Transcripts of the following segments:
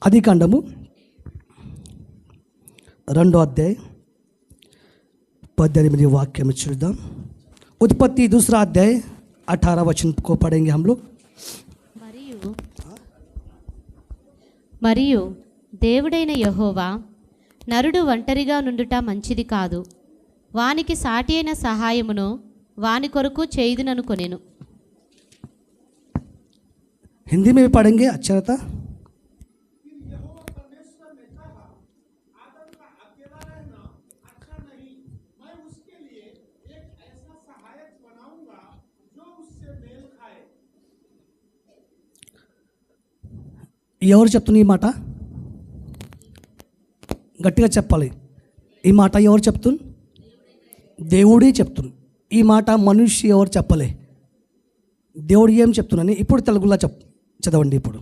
ఆదికాండము 2వ అధ్యాయం 18 वाक्य में చూద్దాం. उत्पत्ति 2रा अध्याय 18 वचन को पढ़ेंगे हम लोग. మరియు దేవుడైన యెహోవా నరుడు ఒంటరిగా నుండుట మంచిది కాదు, వానికి సాటి అయిన సహాయమును వాని కొరకు చేయుదుననుకొనెను. हिंदी में भी पढ़ेंगे. अच्छा रहता. ఎవరు చెప్తున్న ఈ మాట? గట్టిగా చెప్పాలి. ఈ మాట ఎవరు చెప్తున్న? దేవుడే చెప్తున్న. ఈ మాట మనిషి ఎవరు చెప్పలే. దేవుడు ఏం చెప్తున్నాని ఇప్పుడు తెలుగులో చదవండి. ఇప్పుడు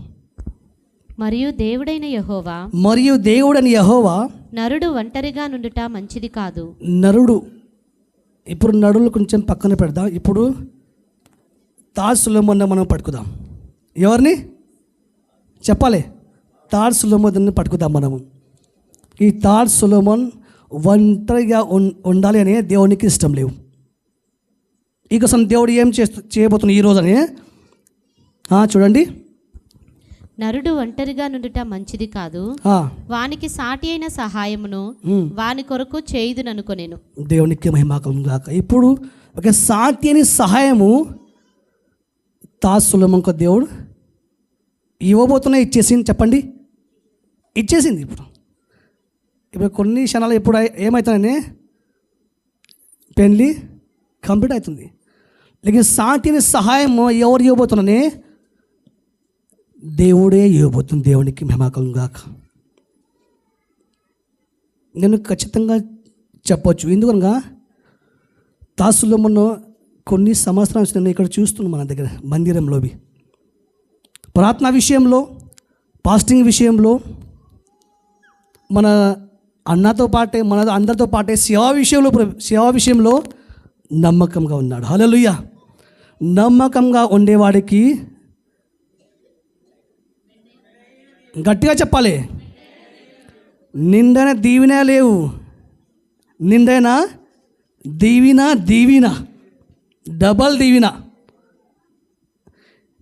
మరియు దేవుడైన యెహోవా నరుడు ఒంటరిగా నుండుట మంచిది కాదు. నరుడు, ఇప్పుడు నరులు కొంచెం పక్కన పెడదాం. ఇప్పుడు తార్సులోమోను మనం పట్టుకుదాం. ఎవరిని చెప్పాలి? తార్సులోమోను పట్టుకుదాం మనము. ఈ తార్సులోమోన్ ఒంటరిగా ఉండాలి అనే దేవునికి ఇష్టం లేవు. ఇకసం దేవుడు ఏం చేయబోతున్నా ఈరోజు అని చూడండి. నరుడు ఒంటరిగా నుండుట మంచిది కాదు, వానికి సాటి అయిన సహాయమును వాని కొరకు చేయుదుననుకొనెను. దేవునికి మహిమ కలుగును గాక. ఇప్పుడు ఒక సాటి అయిన సహాయము తార్సులోమోనుకు దేవుడు ఇవ్వబోతున్నా. ఇచ్చేసింది. చెప్పండి, ఇచ్చేసింది. ఇప్పుడు కొన్ని క్షణాలు ఇప్పుడు ఏమవుతుందని పెళ్ళి కంప్లీట్ అవుతుంది. లేక సాటిని సహాయం ఎవరు ఇవ్వబోతున్నానే? దేవుడే ఇవ్వబోతుంది. దేవునికి మహిమ కలుగును గాక. నేను ఖచ్చితంగా చెప్పవచ్చు. ఎందుకనగా తార్సులోమోను కొన్ని సంవత్సరాల నుంచి నేను ఇక్కడ చూస్తున్నాను. మన దగ్గర మందిరంలోవి ప్రార్థన విషయంలో, ఫాస్టింగ్ విషయంలో, మన అన్నతో పాటే మన అందరితో పాటే సేవా విషయంలో నమ్మకంగా ఉన్నాడు. హల్లెలూయా. నమ్మకంగా ఉండేవాడికి గట్టిగా చెప్పాలి, నిండైన దీవెన లేవు. నిండైన దీవెన డబల్ దీవెన.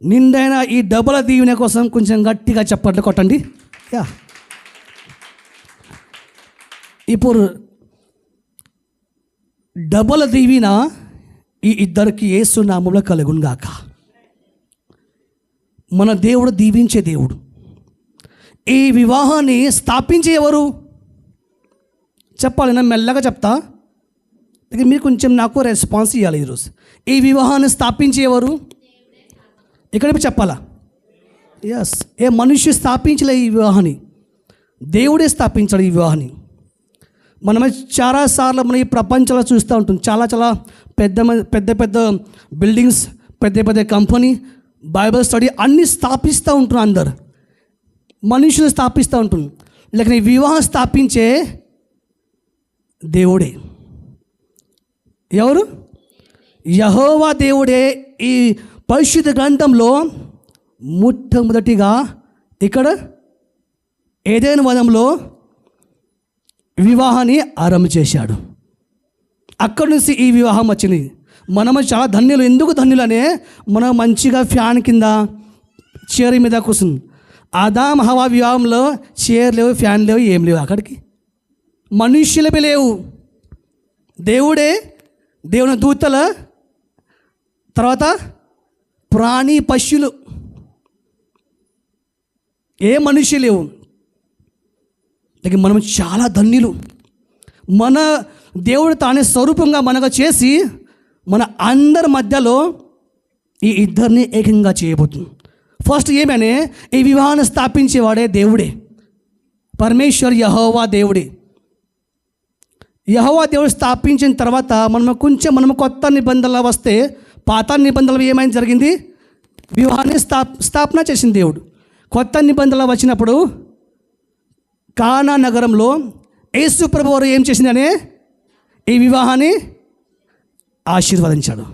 నిండైన ఈ డబల్ దీవెన కోసం కొంచెం గట్టిగా చప్పట్లు కొట్టండి. యా. ఇప్పుడు డబల్ దీవెన ఈ ఇద్దరికి యేసు నామములో కలుగును గాక. మన దేవుడు దీవించే దేవుడు. ఈ వివాహాన్ని స్థాపించే ఎవరు చెప్పాలి? నేను మెల్లగా చెప్తా, మీరు కొంచెం నాకు రెస్పాన్స్ ఇవ్వాలి. ఈరోజు ఈ వివాహాన్ని స్థాపించే ఎవరు? ఇక్కడ చెప్పాలా? ఎస్. ఏ మనిషి స్థాపించలే ఈ వివాహాన్ని, దేవుడే స్థాపించాడు ఈ వివాహాన్ని. మనమే చాలాసార్లు మనం ఈ ప్రపంచంలో చూస్తూ ఉంటాం. చాలా పెద్ద బిల్డింగ్స్, పెద్ద కంపెనీ, బైబిల్ స్టడీ అన్నీ స్థాపిస్తూ ఉంటున్నారు. అందరు మనుషులు స్థాపిస్తూ ఉంటున్నారు. లేక ఈ వివాహం స్థాపించే దేవుడే. ఎవరు? యెహోవా దేవుడే. ఈ పరిశుద్ధ గ్రంథంలో మొట్టమొదటిగా ఇక్కడ ఏదైనా వనంలో వివాహాన్ని ఆరంభం చేశాడు. అక్కడి నుంచి ఈ వివాహం వచ్చింది. మనము చాలా ధన్యులు. ఎందుకు ధన్యులనే, మనం మంచిగా ఫ్యాన్ కింద చైర్ మీద కూర్చుంది. ఆదాం హవ్వ వివాహంలో చైర్ లేవు, ఫ్యాన్ లేవు, ఏం లేవు. అక్కడికి మనుష్యులవి లేవు. దేవుని దూతల తర్వాత ప్రాణి పశువులు, ఏ మనుష్యులు లేవు. లేక మనం చాలా ధన్యులు. మన దేవుడు తానే స్వరూపంగా మనగా చేసి మన అందరి మధ్యలో ఈ ఇద్దరిని ఏకంగా చేయబోతుంది. ఫస్ట్ ఏమనే, ఈ వివాహాన్ని స్థాపించేవాడే దేవుడే. పరమేశ్వర్ యెహోవా దేవుడే. యెహోవా దేవుడు స్థాపించిన తర్వాత మనము కొత్త నిబంధనలు వస్తే, పాత నిబంధనలు ఏమైనా జరిగింది? వివాహాన్ని స్థాపన చేసింది దేవుడు. కొత్త నిబంధనలు వచ్చినప్పుడు కానా నగరంలో యేసు ప్రభువారు ఏం చేసిందనే ఈ వివాహాన్ని ఆశీర్వదించాడు,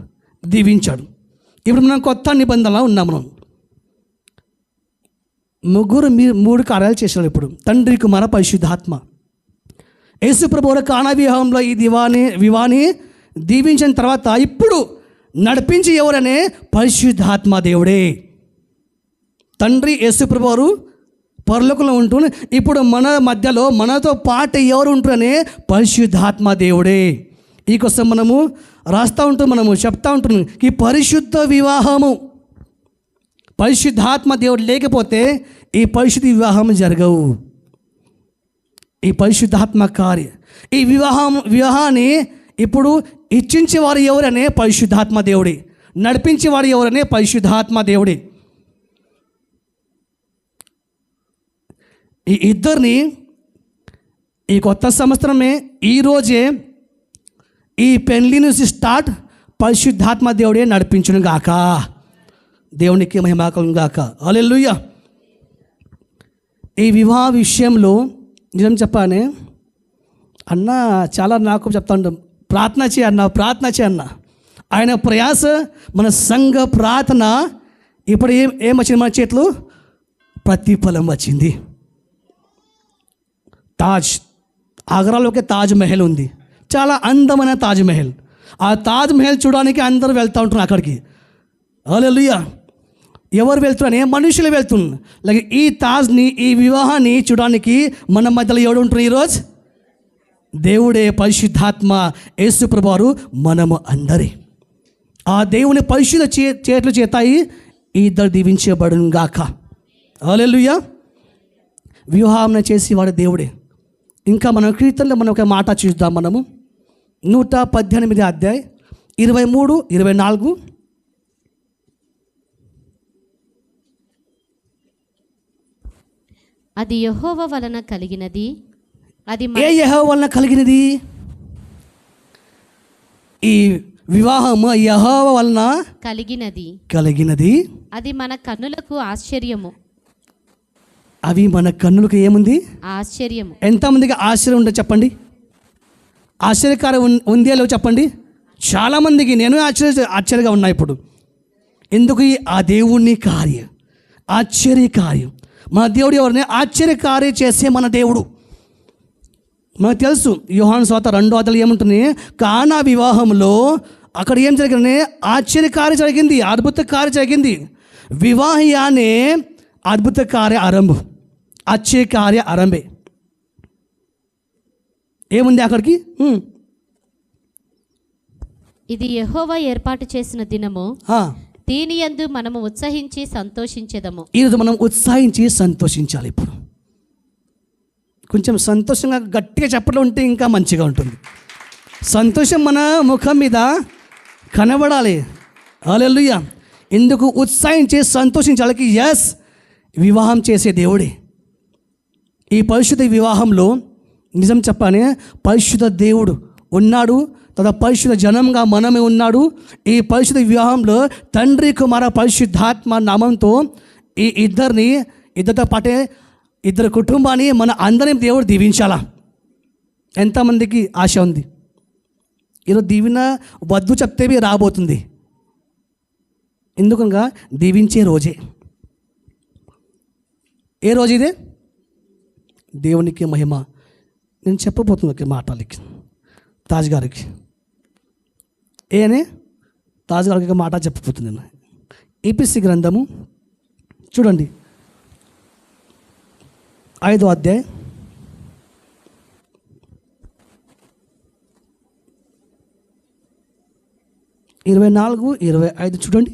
దీవించాడు. ఇప్పుడు మనం కొత్త నిబంధనలో ఉన్నాం. మనం ముగ్గురు మీరు 3 కార్యాలు చేశారు ఇప్పుడు. తండ్రి, కుమార, పరిశుద్ధాత్మ. యేసుప్రభు వారు కానా వివాహంలో ఈ వివాహాన్ని దీవించిన తర్వాత ఇప్పుడు నడిపించి ఎవరనే పరిశుద్ధాత్మ దేవుడే. తండ్రి యేసుప్రభు వారు పరలోకంలో ఉంటూ ఇప్పుడు మన మధ్యలో మనతో పాటు ఎవరు ఉంటారనే పరిశుద్ధాత్మ దేవుడే. ఈ కోసం మనము రాస్తూ ఉంటాం, మనము చెప్తా ఉంటున్నాం ఈ పరిశుద్ధ వివాహము, పరిశుద్ధాత్మ దేవుడు లేకపోతే ఈ పరిశుద్ధ వివాహం జరగవు. ఈ పరిశుద్ధాత్మ కార్య, ఈ వివాహాన్ని ఇప్పుడు ఇచ్చించేవారు ఎవరనే పరిశుద్ధాత్మ దేవుడే, నడిపించేవారు ఎవరనే పరిశుద్ధాత్మ దేవుడే. ఈ ఇద్దరిని ఈ కొత్త సంవత్సరమే ఈరోజే ఈ పెళ్లి నుంచి స్టార్ట్ పరిశుద్ధాత్మ దేవుడే నడిపించును గాక. దేవునికి మహిమ కలుగును గాక. హల్లెలూయా. ఈ వివాహ విషయంలో నిజం చెప్పానే అన్న, చాలా నాకు చెప్తా ఉంటాం, ప్రార్థన చేయన్న. ఆయన ప్రయాస, మన సంఘ ప్రార్థన ఇప్పుడు ఏం వచ్చింది మన చేతిలో? ప్రతిఫలం వచ్చింది. ఆగ్రాలో ఒక తాజ్ మహల్ ఉంది, చాలా అందమైన తాజ్ మహల్. ఆ తాజ్ మహల్ చూడడానికి అందరూ వెళ్తూ ఉంటున్నారు అక్కడికి. హల్లెలూయా. ఎవరు వెళ్తున్నారని? మనుషులు వెళ్తున్నారు. అలాగే ఈ తాజ్ని, ఈ వివాహాన్ని చూడడానికి మన మధ్యలో ఎవడు ఉంటున్నారు ఈరోజు? దేవుడే, పరిశుద్ధాత్మ, యేసుప్రభు వారు, మనము అందరి ఆ దేవుని పరిశుద్ధ చేతులు చేతాయి ఈ ఇద్దరు దీవించబడును గాక. హల్లెలూయా. వివాహం చేసేవాడు దేవుడే. ఇంకా మన కీర్తనలో మనం ఒక మాట చూద్దాం. మనము 118 అధ్యాయం 23, 24. అది యెహోవా వలన కలిగినది, అది ఏ యెహోవా వలన కలిగినది? ఈ వివాహము యెహోవా వలన కలిగినది. అది మన కన్నులకు ఆశ్చర్యము. అవి మన కన్నులకు ఏముంది? ఆశ్చర్యము. ఎంతమందికి ఆశ్చర్యం ఉందో చెప్పండి. ఆశ్చర్యకారం ఉందే లేవు చెప్పండి. చాలామందికి నేను ఆశ్చర్యంగా ఉన్నా ఇప్పుడు. ఎందుకు? ఆ దేవుని కార్యం, ఆశ్చర్య కార్యం. మన దేవుడు ఎవరిని ఆశ్చర్యకార్యం చేసే మన దేవుడు. మనకు తెలుసు యోహాను సువార్త 2వ అధ్యాయం ఏముంటుంది? కానా వివాహంలో అక్కడ ఏం జరిగింది? ఆశ్చర్యకార్యం జరిగింది, అద్భుత కార్యం జరిగింది. వివాహానే అద్భుత కార్య ఆరంభం, ఆశ్చర్య కార్య ఆరంభే. ఏముంది అక్కడికి? ఇది యెహోవా ఏర్పాటు చేసిన దినము, దీని యందు మనము ఉత్సహించి సంతోషించెదము. ఈరోజు మనం ఉత్సాహించి సంతోషించాలి. ఇప్పుడు కొంచెం సంతోషంగా గట్టిగా చెప్పడం ఉంటే ఇంకా మంచిగా ఉంటుంది. సంతోషం మన ముఖం మీద కనబడాలి. హల్లెలూయా. ఎందుకు ఉత్సాహించి సంతోషించాలి? ఎస్, వివాహం చేసే దేవుడే. ఈ పరిశుద్ధ వివాహంలో నిజం చెప్పానే పరిశుద్ధ దేవుడు ఉన్నాడు, తన పరిశుద్ధ జనంగా మనమే ఉన్నాడు. ఈ పరిశుద్ధ వివాహంలో తండ్రి, కుమార, పరిశుద్ధాత్మ నామంతో ఈ ఇద్దరితో పాటే ఇద్దరు కుటుంబాన్ని మన అందరినీ దేవుడు దీవించాలా. ఎంతమందికి ఆశ ఉంది? ఈరోజు దీవెన వద్దు చెప్తేవి రాబోతుంది. ఎందుకనగా దీవించే రోజే. ఏ రోజు ఇదే? దేవునికి మహిమ. నేను చెప్పబోతున్నా మాటలకి తాజ్ గారికి. తాజ్ గారికి మాట చెప్పబోతుంది నేను. ఈపీసీ గ్రంథము చూడండి, 5వ అధ్యాయం 24, 25 చూడండి.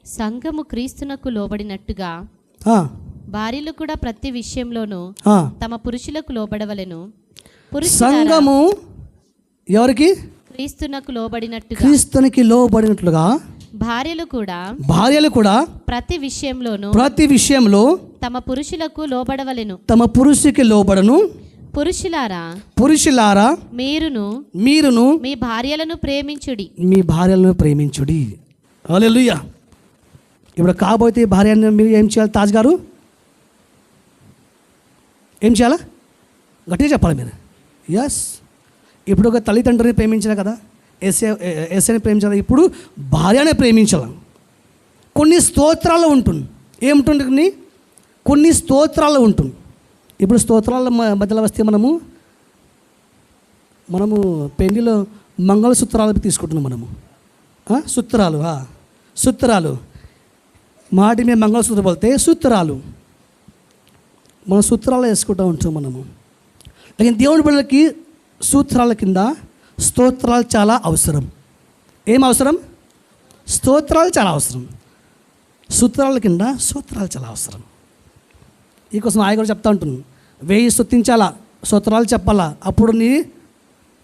సంఘము క్రీస్తునకు లోబడినట్టుగా భార్యలు కూడా ప్రతి విషయంలోనూ తమ పురుషులకు లోబడవలెను. సంఘము ఎవరికి? క్రీస్తునికి లోబడినట్లుగా భార్యలు కూడా ప్రతి విషయంలో తమ పురుషులకు లోబడవలెను. తమ పురుషుకి లోబడను. పురుషులారా మీరును మీ భార్యలను ప్రేమించుడి. హల్లెలూయా. ఇప్పుడు కాబోతే భార్యను మీరు ఏం చేయాలి? తాజ్ గారు ఏం చేయాలా? గట్టిగా చెప్పాలి మీరు. ఎస్, ఇప్పుడు ఒక తల్లిదండ్రుని ప్రేమించాలి కదా, ఎస్ఐని ప్రేమించాలి. ఇప్పుడు భార్యనే ప్రేమించాలి. కొన్ని స్తోత్రాలు ఉంటుంది. ఏముంటుంది? కొన్ని స్తోత్రాలు ఉంటుంది. ఇప్పుడు స్తోత్రాల మధ్యలో వస్తే మనము పెళ్లిలో మంగళసూత్రాలు తీసుకుంటున్నాం. మనము సూత్రాలు మాటి మీద మంగళసూత్రం పోతే సూత్రాలు మనం సూత్రాలు వేసుకుంటూ ఉంటాం మనము. లేकिन దేవుని బిడ్డలకి సూత్రాల కింద స్తోత్రాలు చాలా అవసరం. ఏం అవసరం? స్తోత్రాలు చాలా అవసరం. సూత్రాల కింద సూత్రాలు చాలా అవసరం. ఈ కోసం ఆయన కూడా చెప్తా ఉంటున్నాను, 1000 స్తుతించాలా, స్తోత్రాలు చెప్పాలా, అప్పుడు నీ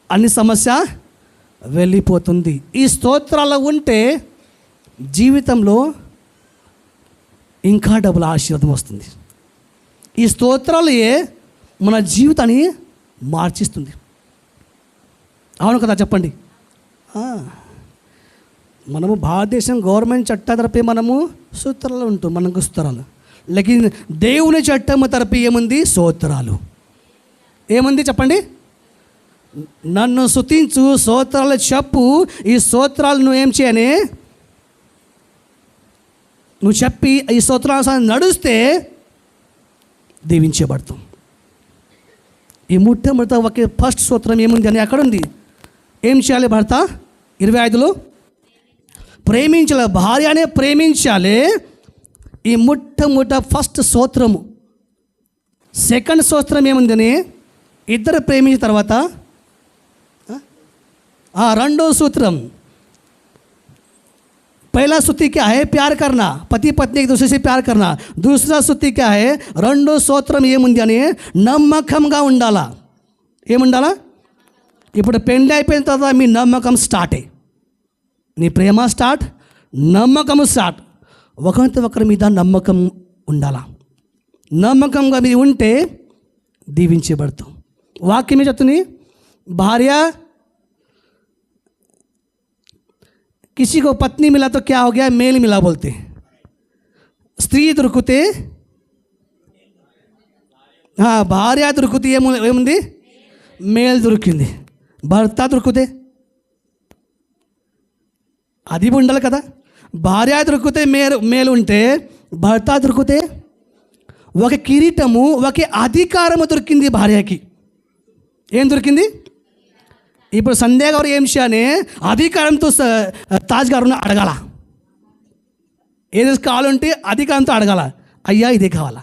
అన్ని సమస్య వెళ్ళిపోతుంది. ఈ స్తోత్రాలు ఉంటే జీవితంలో ఇంకా డబుల్ ఆశీర్వాదం వస్తుంది. ఈ స్తోత్రాలే మన జీవితాన్ని మార్చిస్తుంది. అవును కదా, చెప్పండి. మనము భారతదేశం గవర్నమెంట్ చట్ట తరపే మనము సూత్రాలు ఉంటాం, మనకు స్తోత్రాలు. లేకిన్ దేవుని చట్టం తరపి ఏముంది? స్తోత్రాలు. ఏముంది చెప్పండి? నన్ను స్తుతించు, స్తోత్రాలు చెప్పు. ఈ స్తోత్రాలు నువ్వు ఏం చేయని, నువ్వు చెప్పి ఈ స్తోత్రాలు నడుస్తే దీవించబడతాం. ఈ మొట్టమొదటి ఫస్ట్ స్తోత్రం ఏముంది అని అక్కడ ఉంది. ఏం చేయాలి భర్త? 25లో ప్రేమించాలి, భార్యనే ప్రేమించాలి. ఈ మొట్టమొదటి ఫస్ట్ స్తోత్రము. సెకండ్ స్తోత్రం ఏముందని, ఇద్దరు ప్రేమించిన తర్వాత రెండో सूत्रम पहला स्तुति क्या है? प्यार करना, पति पत्नी एक दूसरे से प्यार करना. दूसरा स्तुति क्या है? రెండో స్తోత్రం ఏముంది అని, నమ్మకంగా ఉండాలా. ఏముండాలా? ఇప్పుడు పెళ్ళి అయిపోయిన తర్వాత మీ నమ్మకం స్టార్టే. నీ ప్రేమ స్టార్ట్, నమ్మకం స్టార్ట్. ఒకరితో ఒకరి మీద నమ్మకం ఉండాలా. నమ్మకంగా మీరు ఉంటే దీవించబడతాం. వాక్యమే చెప్తుంది, భార్య किसी को पत्नी मिला तो क्या हो गया? मेल मिला बोलते. स्त्री దొరికితే భార్య దొరికితే ఏముంది? మేల్ దొరికింది. భర్త దొరికితే అది ఉండాలి కదా. భార్య దొరికితే మేలు ఉంటే, భర్త దొరికితే ఒక కిరీటము, ఒక అధికారము దొరికింది భార్యకి. ఏం దొరికింది? ఇప్పుడు సంధ్య గారు ఏం చేయాలి? అధికారంతో తాజ్ గారుని అడగాల. ఏదో కావాలంటే అధికారంతో అడగాల. అయ్యా ఇది కావాలా,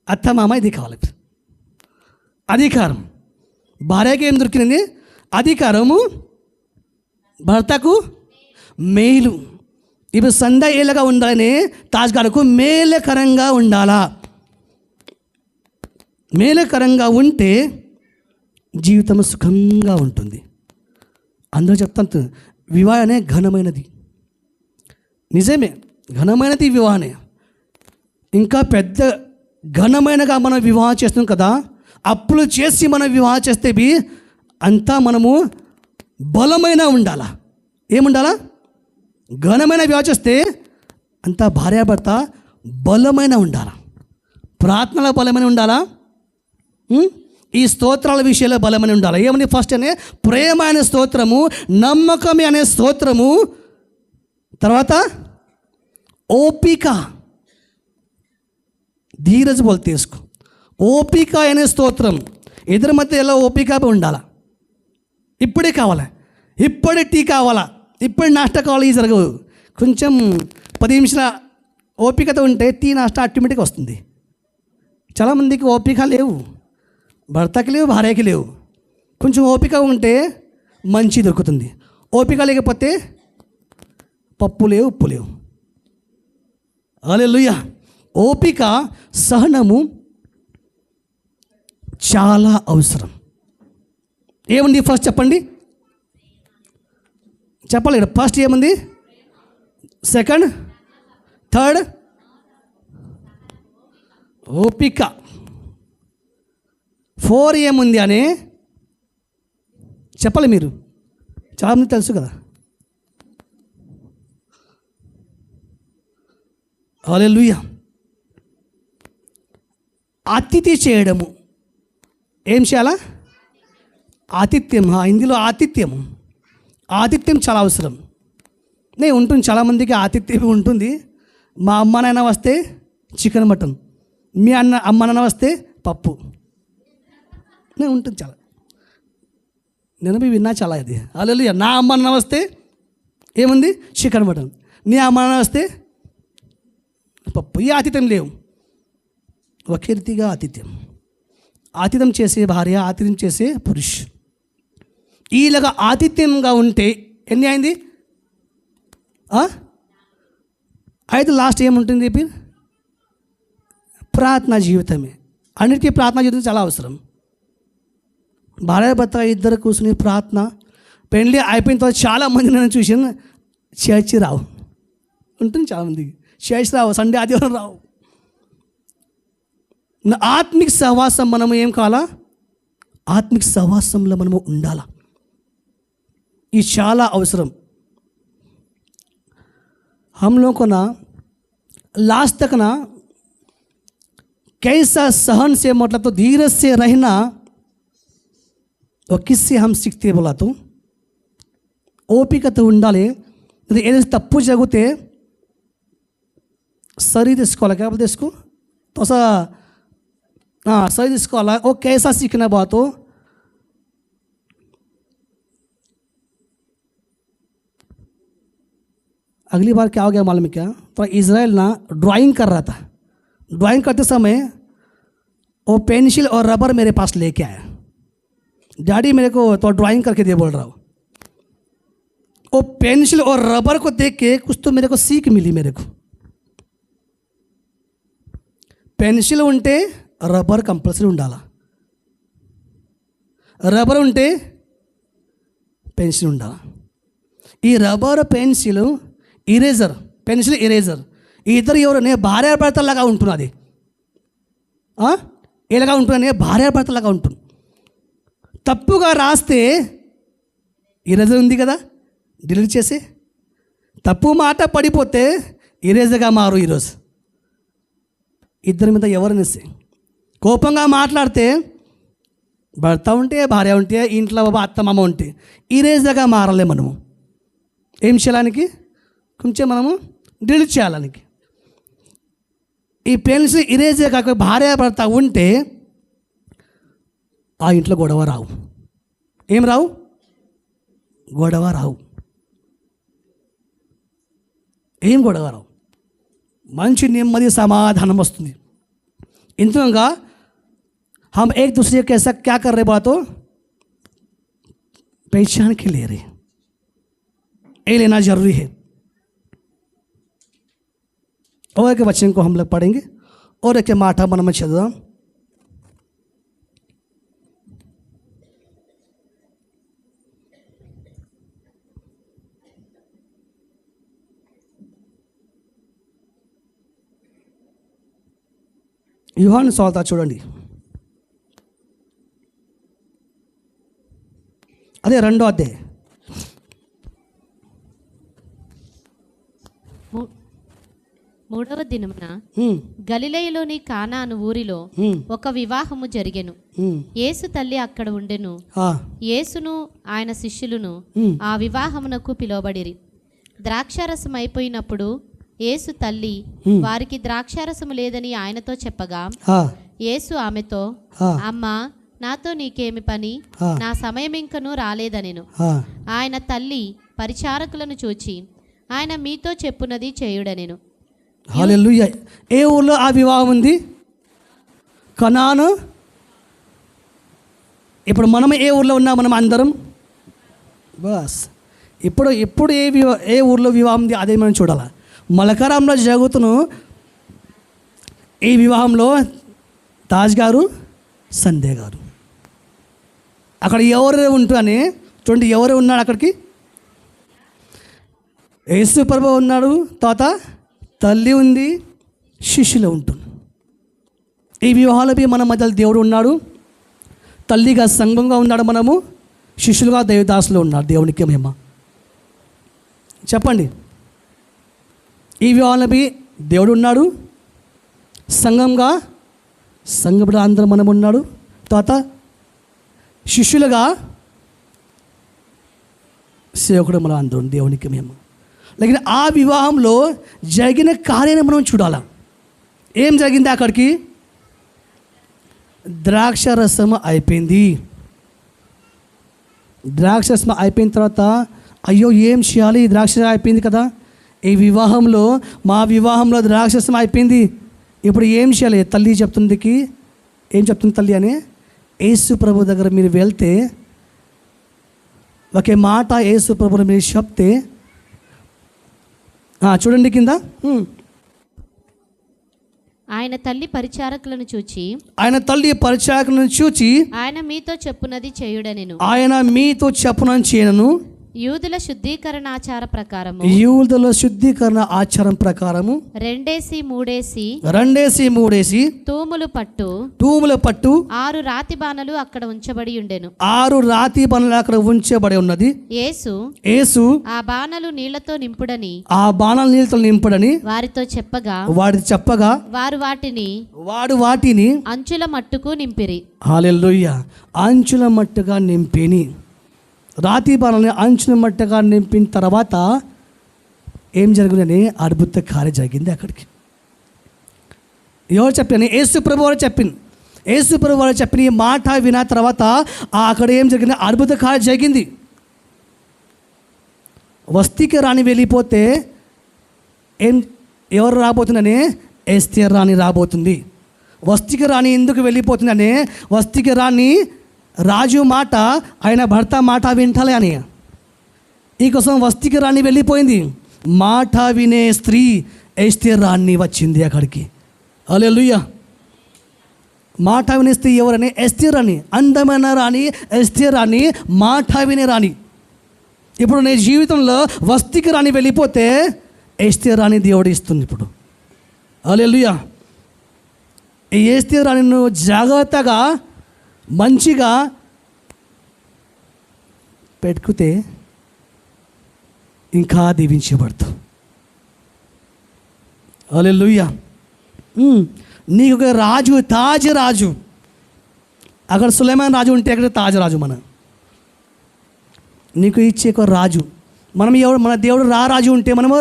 అత్త మామ ఇది కావాలి. అధికారం భార్యకి ఏం దొరికింది? అధికారము, భర్తకు మేలు. ఇప్పుడు సంధ్య ఏళ్ళగా ఉండాలని తాజ్ గారికి మేలకరంగా ఉండాలా. మేలకరంగా ఉంటే జీవితం సుఖంగా ఉంటుంది. అందరూ చెప్తాను, వివాహనే ఘనమైనది. నిజమే, ఘనమైనది వివాహనే. ఇంకా పెద్ద ఘనమైనగా మనం వివాహం చేస్తున్నాం కదా. అప్పులు చేసి మనం వివాహం చేస్తే అంతా మనము బలమైన ఉండాలా. ఏముండాలా? ఘనమైన వివాహం చేస్తే అంతా భార్యాభర్త బలమైన ఉండాలా. ప్రార్థనలో బలమైన ఉండాలా. ఈ స్తోత్రాల విషయంలో బలమని ఉండాలి. ఏమని? ఫస్ట్ అనే ప్రేమ అనే స్తోత్రము, నమ్మకమే అనే స్తోత్రము, తర్వాత ఓపిక, ధీరజ్ బోల్ తీసుకో. ఓపిక అనే స్తోత్రం. ఇద్దరి మధ్య ఎలా ఓపిక ఉండాలా. ఇప్పుడే కావాలా, ఇప్పుడే టీ కావాలా, ఇప్పుడే నాష్టా కావాలి, ఈ జరగవు. కొంచెం 10 నిమిషాల ఓపికతో ఉంటే టీ నాష్టా ఆటోమేటిక్గా వస్తుంది. చాలామందికి ఓపిక లేవు, భర్తకి లేవు, భార్యకి లేవు. కొంచెం ఓపిక ఉంటే మంచి దొరుకుతుంది. ఓపిక లేకపోతే పప్పు లేవు, ఉప్పు లేవు. హల్లెలూయా. ఓపిక, సహనము చాలా అవసరం. ఏముంది ఫస్ట్ చెప్పండి? చెప్పాలి. ఫస్ట్ ఏముంది? సెకండ్, థర్డ్ ఓపిక. 4 ఏముంది అని చెప్పాలి. మీరు చాలామంది తెలుసు కదా. హల్లెలూయా. అతిథి చేయడము. ఏం చేయాలా? ఆతిథ్యం. హిందీలో ఆతిథ్యం చాలా అవసరం. నేను ఉంటుంది, చాలామందికి ఆతిథ్యం ఉంటుంది. మా అమ్మ నాయన వస్తే చికెన్ మటన్. మీ అమ్మ నాన్న వస్తే పప్పు. నేను ఉంటుంది చాలా, నేను మీ విన్నా చాలా ఇది. హల్లెలూయా. నా అమ్మ నాన్న వస్తే ఏముంది? Chicken mutton. నీ అమ్మ నాన్న వస్తే పప్పు. ఈ ఆతిథ్యం లేవు. ఒకే రీతిగా ఆతిథ్యం చేసే భార్య, ఆతిథ్యం చేసే పురుష్. ఈలాగా ఆతిథ్యంగా ఉంటే ఎన్ని అయింది? 5 లాస్ట్ ఏముంటుంది? ప్రార్థనా జీవితమే. అన్నిటికీ ప్రార్థనా జీవితం చాలా అవసరం. భార్య భర్త ఇద్దరు కూర్చుని ప్రార్థన. పెళ్ళి అయిపోయిన తర్వాత చాలామంది నేను చూసాను చర్చి రావు ఉంటుంది. చాలామంది చర్చి రావు, సండే ఆదివారం రావు. ఆత్మిక సహవాసం మనము ఏం కావాలా? ఆత్మిక సహవాసంలో మనము ఉండాలా. ఇది చాలా అవసరం. हम लोग को ना लास्ट तक ना कैसा सहन से मतलब तो धीरज से रहना और किससे हम सीखते बोला तो ఓపికతో ఉండాలి. ఏదైతే తప్పు జరిగితే సరి తీసుకోవాలి. కాబట్టి తీసుకో తోసా सही తీసుకోవాలా. ఓ कैसा सीखना बात हो. अगली बार क्या हो गया मालूम है क्या? तो इज़राइल ना ड्राइंग कर रहा था. ड्राइंग करते समय वो पेंसिल और रबर मेरे पास लेके आया. डैडी मेरे को तो ड्राइंग करके दे बोल रहा हूँ. वो पेंसिल और रबर को देख के कुछ तो मेरे को सीख मिली. मेरे को पेंसिल ఉంటే రబ్బర్ కంపల్సరీ ఉండాలా. రబ్బర్ ఉంటే పెన్సిల్ ఉండాలా. ఈ rubber pencil eraser, pencil eraser ఈ ఇద్దరు ఎవరు? భార్యాభర్తలాగా ఉంటున్నది. ఎలాగా ఉంటుంది? భార్యాభర్తలాగా ఉంటుంది. తప్పుగా రాస్తే ఇరేజర్ ఉంది కదా, డిలీట్ చేసి. తప్పు మాట పడిపోతే ఇరేజర్గా మారు. ఈరోజు ఇద్దరి మీద ఎవరినేసి కోపంగా మాట్లాడితే భర్త ఉంటే, భార్య ఉంటే, ఇంట్లో అత్త మామ ఉంటే ఇరేజర్గా మారలే. మనము ఏం చేయాలానికి? కొంచెం మనము డిలీట్ చేయాలానికి. ఈ పెన్సిల్ ఇరేజర్ కాక భార్య భర్త ఉంటే ఆ ఇంట్లో గొడవ రావు. ఏం రావు? గొడవ రావు. ఏం గొడవ రావు. మంచి నెమ్మది సమాధానం వస్తుంది. ఇంతగా हम एक दूसरे के साथ क्या कर रहे बात हो पहचान के ले रहे. ये लेना जरूरी है. और एक वचन को हम लोग पढ़ेंगे और एक माठा मन में चलदा. యోహాను సువార్త చూడండి, అదే 2వ అధ్యాయం. మూడవ దినమున గలిలయలోని కానాను ఊరిలో ఒక వివాహము జరిగెను. యేసు తల్లి అక్కడ ఉండెను. యేసును ఆయన శిష్యులను ఆ వివాహమునకు పిలువబడిరి. ద్రాక్షారసం అయిపోయినప్పుడు యేసు తల్లి వారికి ద్రాక్షారసము లేదని ఆయనతో చెప్పగా యేసు ఆమెతో, అమ్మా, నాతో నీకేమి పని? నా సమయం ఇంకనూ రాలేదనెను. ఆయన తల్లి పరిచారకులను చూచి, ఆయన మీతో చెప్పునది చేయుడనెను. హల్లెలూయా. ఏ ఊర్లో ఆ వివాహం ఉంది? కనాను. ఇప్పుడు మనం ఏ ఊర్లో ఉన్నాం? మనం అందరం బస్. ఇప్పుడు ఏ ఊర్లో వివాహం ఉంది అదే మనం చూడాలి. మలకరంలో జరుగుతున్న ఈ వివాహంలో తాజ్ గారు, సంధ్య గారు అక్కడ ఎవరు ఉంటారని చూడండి. ఎవరు ఉన్నాడు అక్కడికి? యేసు ప్రభువు ఉన్నాడు, తర్వాత తల్లి ఉంది, శిష్యులు ఉంటుంది. ఈ వివాహాలపై మన మధ్యలో దేవుడు ఉన్నాడు. తల్లిగా సంఘంగా ఉన్నాడు, మనము శిష్యులుగా దేవదాసులు ఉన్నాడు. దేవునికి మహిమ. చెప్పండి. ఈ వివాహాలపై దేవుడు ఉన్నాడు, సంఘంగా సంఘంలో అందరం మనం ఉన్నాడు, తర్వాత శిష్యులుగా సేవకుడు మనం అందరం. దేవునికి మేము లేకిన ఆ వివాహంలో జరిగిన కార్యాన్ని మనం చూడాలి. ఏం జరిగింది అక్కడికి? ద్రాక్షరసం అయిపోయింది. ద్రాక్షరసం అయిపోయిన తర్వాత అయ్యో ఏం చేయాలి, ద్రాక్షరసం అయిపోయింది కదా, ఈ వివాహంలో మా వివాహంలో ద్రాక్షరసం అయిపోయింది, ఇప్పుడు ఏం చేయాలి? తల్లి చెప్తుందికి ఏం చెప్తుంది తల్లి అని, యేసు ప్రభు దగ్గర మీరు వెళ్తే ఒకే మాట యేసు ప్రభుని మీరు చెప్తే, చూడండి కింద, ఆయన తల్లి పరిచారకులను చూచి ఆయన మీతో చెప్పునది చేయుడనెను. ఆయన మీతో చెప్పునని చేయను. యూదుల శుద్ధీకరణ ఆచారం ప్రకారము 2 తూములు పట్టు 6 రాతి బాణలు అక్కడ ఉంచబడి ఉండెను. 6 రాతి బాణలు అక్కడ ఉంచబడి ఉన్నది. యేసు ఆ బాణలు నీళ్లతో నింపుడని వారితో చెప్పగా వారు వాటిని అంచుల మట్టుకు నింపిరి. హల్లెలూయా. అంచుల మట్టుగా నింపిని. రాతి బాణాలని అంచుల మట్టుగా నింపిన తర్వాత ఏం జరిగిందని అద్భుత కార్యం జరిగింది అక్కడికి. ఎవరు చెప్పాను? యేసు ప్రభు వారు చెప్పింది. యేసు ప్రభు వారు చెప్పిన ఈ మాట విన్న తర్వాత అక్కడ ఏం జరిగింది? అద్భుత కార్యం జరిగింది. వస్తికి రాణి వెళ్ళిపోతే ఎవరు రాబోతుందని ఎస్తేర్ రాణి రాబోతుంది. వస్తికి రాణి ఎందుకు వెళ్ళిపోతుందని, వస్తికి రాణి రాజు మాట ఆయన భర్త మాట వింటాలి అని, ఈ కోసం వస్తికి రాణి వెళ్ళిపోయింది. మాట వినే స్త్రీ ఎస్తేర్ రాణి వచ్చింది అక్కడికి. హల్లెలూయా. మాట వినే స్త్రీ ఎవరని? ఎస్తేర్ రాణి. అందమైన రాణి ఎస్తేర్ రాణి, మాట వినే రాణి. ఇప్పుడు నీ జీవితంలో వస్తికి రాణి వెళ్ళిపోతే ఎస్తేర్ రాణి దేవుడు ఇస్తుంది ఇప్పుడు. హల్లెలూయా. ఈ ఎస్తేర్ రాణి నువ్వు జాగ్రత్తగా మంచిగా పెట్టుకుతే ఇంకా దీవించబడతావు. హల్లెలూయా. నీకు ఒక రాజు, తాజ్ రాజు. అక్కడ సులైమాన్ రాజు ఉంటే అక్కడ తాజ్ రాజు. నీకు ఇచ్చే ఒక రాజు. మన దేవుడు రాజు ఉంటే మనము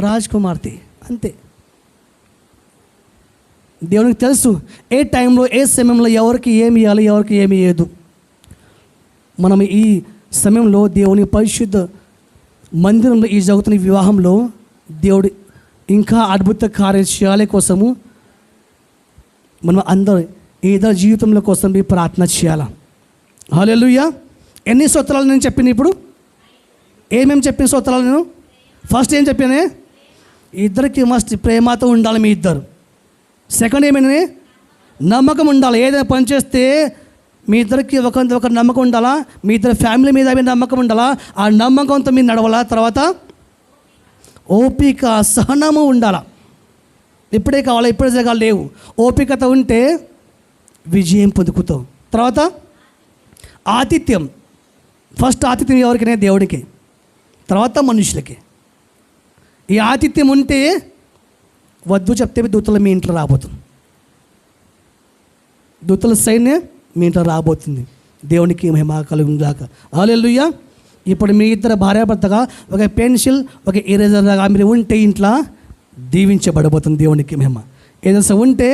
రాజకుమార్తె అంతే. దేవునికి తెలుసు ఏ టైంలో ఏ సమయంలో ఎవరికి ఏమి ఇవ్వాలి, ఎవరికి ఏమి ఇవ్వదు. మనం ఈ సమయంలో దేవుని పరిశుద్ధ మందిరంలో ఈ జరుగుతున్న వివాహంలో దేవుడు ఇంకా అద్భుత కార్యం చేయాలి కోసము మనం అందరూ ఏదో జీవితంలో కోసం ప్రార్థన చేయాలి. హల్లెలూయా. ఎన్ని స్తోత్రాలు నేను చెప్పాను ఇప్పుడు? ఏమేమి చెప్పిన స్తోత్రాలు నేను? ఫస్ట్ ఏం చెప్పానే? ఇద్దరికి మస్ట్ ప్రేమతో ఉండాలి మీ ఇద్దరు. సెకండ్ ఏమైనా నమ్మకం ఉండాలి. ఏదైనా పని చేస్తే మీ ఇద్దరికి ఒకరి నమ్మకం ఉండాలా, మీ ఇద్దరు ఫ్యామిలీ మీద నమ్మకం ఉండాలా, ఆ నమ్మకంతో మీరు నడవాలా. తర్వాత ఓపిక, సహనము ఉండాలా. ఇప్పుడే కావాలా, ఇప్పుడే జరగాలి లేవు. ఓపికత ఉంటే విజయం పొందుకుతావు. తర్వాత ఆతిథ్యం. ఫస్ట్ ఆతిథ్యం ఎవరికైనా? దేవుడికి, తర్వాత మనుషులకి. ఈ ఆతిథ్యం ఉంటే వద్దు చెప్తే దూతలు మీ ఇంట్లో రాబోతుంది. దూతల సైన్యం మీ ఇంట్లో రాబోతుంది. దేవునికి మహిమ కలుగుగాక. హల్లెలూయా. ఇప్పుడు మీ ఇద్దరు భార్యాభర్తగా ఒక పెన్సిల్, ఒక ఎరేజర్గా మీరు ఉంటే ఇంట్లో దీవించబడబోతుంది. దేవునికి మహిమ. ఏదైనా ఉంటే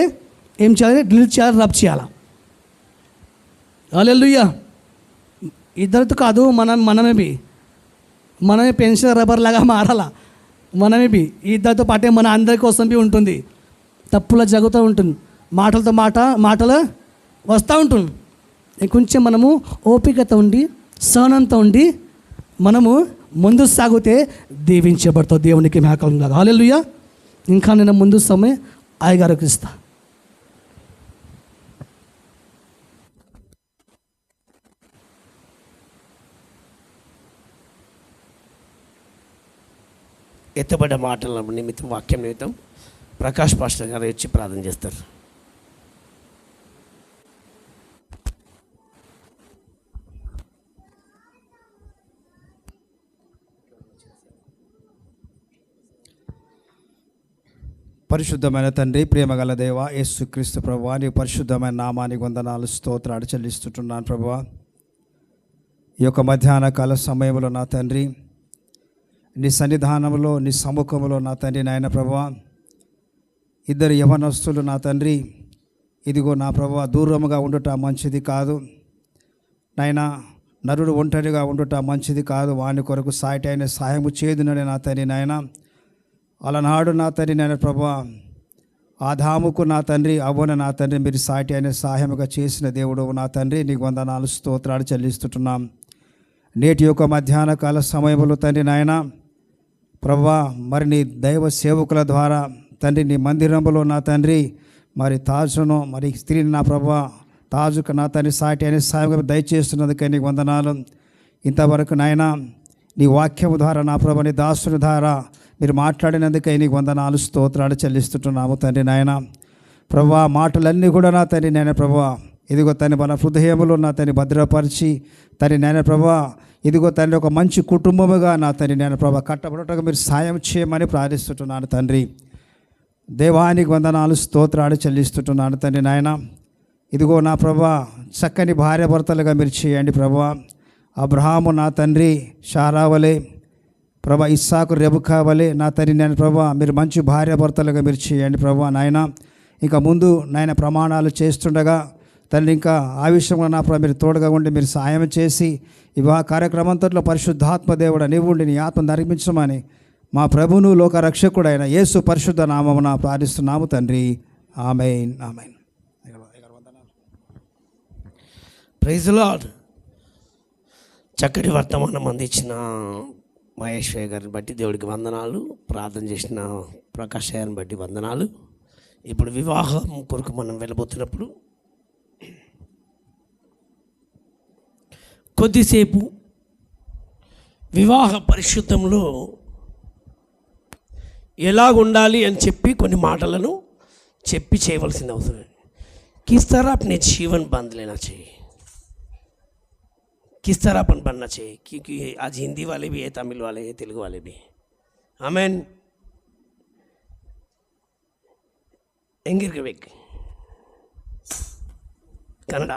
ఏం చేయాలి? డిలీట్ చేయాలి, రబ్ చేయాలి. హల్లెలూయా. ఇద్దరితో కాదు, మనమే పెన్సిల్ రబ్బర్ లాగా మారాలా. మనమే ఇద్దరితో పాటే మన అందరి కోసం ఉంటుంది. తప్పుల జరుగుతూ ఉంటుంది, మాటలు వస్తూ ఉంటుంది. కొంచెం మనము ఓపికతో ఉండి, సహనంతో ఉండి మనము ముందు సాగితే దీవించబడతావు. దేవునికి మేకలం కాదు. హల్లెలూయా. ఇంకా నేను ముందు సమయం అయ్యగారికి ఇస్తా. ఎత్తబడ్డ మాటల నిమిత్తం, వాక్యం నిమిత్తం ప్రకాష్ పాస్టర్ గారు వచ్చి ప్రార్థన చేస్తారు. పరిశుద్ధమైన తండ్రి, ప్రేమగల దేవ, యేసుక్రీస్తు ప్రభువా, నీ పరిశుద్ధమైన నామానికి వందనాలు, స్తోత్రాలు చెల్లిస్తుంటున్నాను ప్రభువా. ఈ యొక్క మధ్యాహ్న కాల సమయంలో నా తండ్రి, నీ సన్నిధానంలో, నీ సముఖంలో నా తండ్రి నాయన ప్రభువా, ఇద్దరు యవనస్తులు నా తండ్రి ఇదిగో నా ప్రభువా దూరముగా ఉండుట మంచిది కాదు నాయనా, నరుడు ఒంటరిగా ఉండుట మంచిది కాదు, వాని కొరకు సాటి అయిన సహాయము చేదునని నా తండ్రి నాయన. అలనాడు నా తండ్రి నాయన ప్రభువా ఆదాముకు నా తండ్రి అవ్వన నా తండ్రి మీరు సాటి అయిన సహాయముగా చేసిన దేవుడు నా తండ్రి నీకు వందనాలు స్తోత్రాలు చెల్లిస్తుంటున్నాం. నేటి యొక్క మధ్యాహ్న కాల సమయంలో తండ్రి నాయన ప్రభువా మరి నీ దైవ సేవకుల ద్వారా తండ్రి నీ మందిరంలో నా తండ్రి మరి తాజును మరి స్త్రీని నా ప్రభువా తాజుకు నా తండ్రి సాటి అయిన సహాయం దయచేస్తున్నందుకే నీకు వందనాలు. ఇంతవరకు నాయన నీ వాక్యము ద్వారా నా ప్రభు నీ దాసుని ద్వారా మీరు మాట్లాడినందుకే నీకు వందనాలు స్తోత్రాలు చెల్లిస్తుంటున్నాము తండ్రి నాయన. ప్రభువా మాటలన్నీ కూడా నా తండ్రి నాయన ప్రభువా ఇదిగో తన మన హృదయములో నా తండ్రి భద్రపరిచి తండ్రి నాయన ప్రభువా ఇదిగో తండ్రి ఒక మంచి కుటుంబముగా నా తండ్రి నాయన ప్రభువా కట్టబడటకు మీరు సాయం చేయమని ప్రార్థిస్తుంటున్నాను తండ్రి. దేవానికి వందనాలు స్తోత్రాలు చెల్లిస్తుంటున్నాను తండ్రి నాయన. ఇదిగో నా ప్రభువా చక్కని భార్యాభర్తలుగా మీరు చేయండి ప్రభువా. అబ్రహాము నా తండ్రి శారావలే ప్రభా, ఇస్సాకు రెబుకా వలే నా తండ్రి నేను ప్రభా మీరు మంచి భార్యాభర్తలుగా మీరు చేయండి ప్రభువా నాయన. ఇంకా ముందు నాయన ప్రమాణాలు చేస్తుండగా తండ్రి ఇంకా ఆ విషయంలో నా ప్రభు మీరు తోడుగా ఉండి మీరు సాయం చేసి వివాహ కార్యక్రమంతో పరిశుద్ధాత్మ దేవుడు నీవు ఉండి నీ ఆత్మ నడిపించమని మా ప్రభువును లోక రక్షకుడైన యేసు పరిశుద్ధ నామమున ప్రార్థిస్తున్నాము తండ్రి. Amen amen. Praise Lord. చక్కటి వర్తమానం అందించిన మహేశ్వర్ గారిని బట్టి దేవుడికి వందనాలు, ప్రార్థన చేసిన ప్రకాష్ గారిని బట్టి వందనాలు. ఇప్పుడు వివాహం కొరకు మనం వెళ్ళబోతున్నప్పుడు కొద్దిసేపు వివాహ పరిశుద్ధంలో ఎలాగుండాలి అని చెప్పి కొన్ని మాటలను చెప్పి చేయవలసిన అవసరం. किस तरह अपने जीवन बांध लेना चाहिए, किस तरह अपन बनना चाहिए, क्योंकि आज हिंदी वाले भी है, तमिल वाले हैं, तेलुगु वाले भी हैं. आमेन. ఎంగిరికి కన్నడ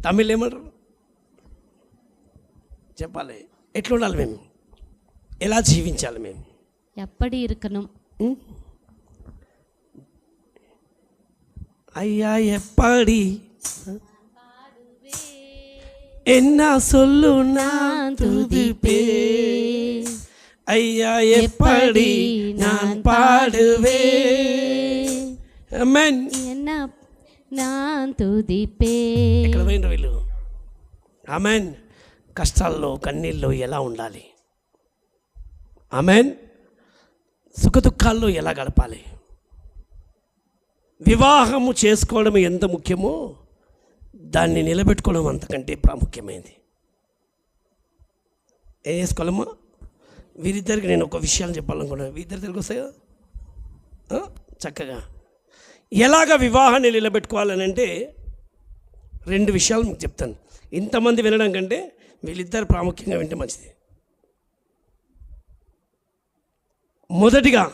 తమిళ్ ఏమంటారు చెప్పాలి. ఎట్లా ఉండాలి మేము, ఎలా జీవించాలి మేము, ఎప్పటి ఇరుకను ஐயா எப்படி என்ன சொல்லு நான் துதிப்பே, ஐயா எப்படி நான் பாடுவே. ఆమేన్. ఎన్న நான் துதிப்பே. ఎక్కడ పోయిన వీళ్ళు? ఆమేన్. కష్టాల్లో కన్నీళ్ళు ఎలా ఉండాలి, ఆమేన్. సుఖ దుఃఖాల్లో ఎలా గడపాలి, వివాహము చేసుకోవడం ఎంత ముఖ్యమో దాన్ని నిలబెట్టుకోవడం అంతకంటే ప్రాముఖ్యమైనది. ఏం చేసుకోవాలమ్మా? వీరిద్దరికి నేను ఒక విషయాన్ని చెప్పాలనుకున్నాను. వీరిద్దరు తెలుగు వస్తాయా చక్కగా? ఎలాగ వివాహాన్ని నిలబెట్టుకోవాలని అంటే 2 విషయాలు మీకు చెప్తాను. ఇంతమంది వినడం కంటే వీళ్ళిద్దరు ప్రాముఖ్యంగా వింటే మంచిది. మొదటిగా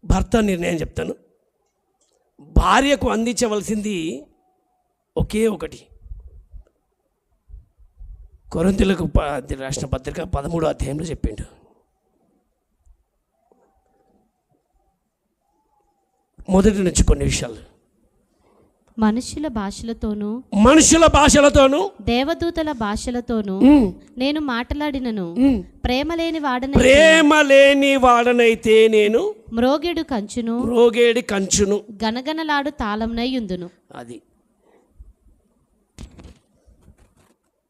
భర్త నిర్ణయం చెప్తాను. భార్యకు అందించవలసింది ఒకే ఒకటి. కొరింథీయులకు రాసిన పత్రిక 13వ అధ్యాయంలో చెప్పిండు. మొదటి నుంచి కొన్ని విషయాలు. మనుషుల భాషలతోనూ దేవదూతల భాషలతోనూ నేను మాట్లాడినను ప్రేమ లేని వాడనైతే నేను మ్రోగేడి కంచును గనగనలాడు తాళంనై యుందును. అది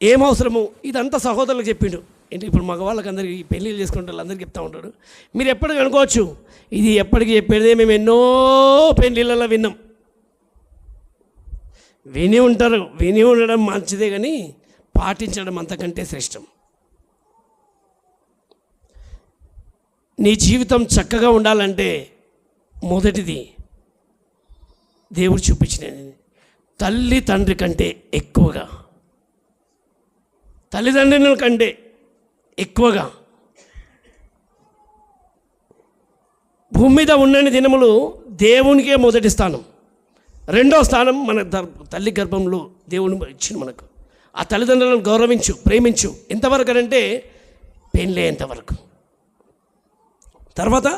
ఏమవసరము ఇదంతా సహోదరులకు చెప్పిండు. ఏంటి ఇప్పుడు మగవాళ్ళకి అందరికీ పెళ్ళిళ్ళు చేసుకుంటే వాళ్ళందరికీ చెప్తా ఉంటాడు. మీరు ఎప్పటికీ అనుకోవచ్చు ఇది ఎప్పటికీ చెప్పేదే, మేము ఎన్నో పెళ్ళిళ్ళలో విన్నాం. విని ఉంటారు, విని ఉండడం మంచిదే, కానీ పాటించడం అంతకంటే శ్రేష్టం. నీ జీవితం చక్కగా ఉండాలంటే మొదటిది దేవుడు చూపించిన తల్లి తండ్రి కంటే ఎక్కువగా, తల్లిదండ్రుల కంటే ఎక్కువగా భూమి మీద ఉన్నన్ని దినములు దేవునికే మొదటి స్థానం. 2వ స్థానం మన తల్లి గర్భంలో దేవుని ఇచ్చింది మనకు. ఆ తల్లిదండ్రులను గౌరవించు, ప్రేమించు. ఎంతవరకు అంటే పెళ్ళేంతవరకు. తర్వాత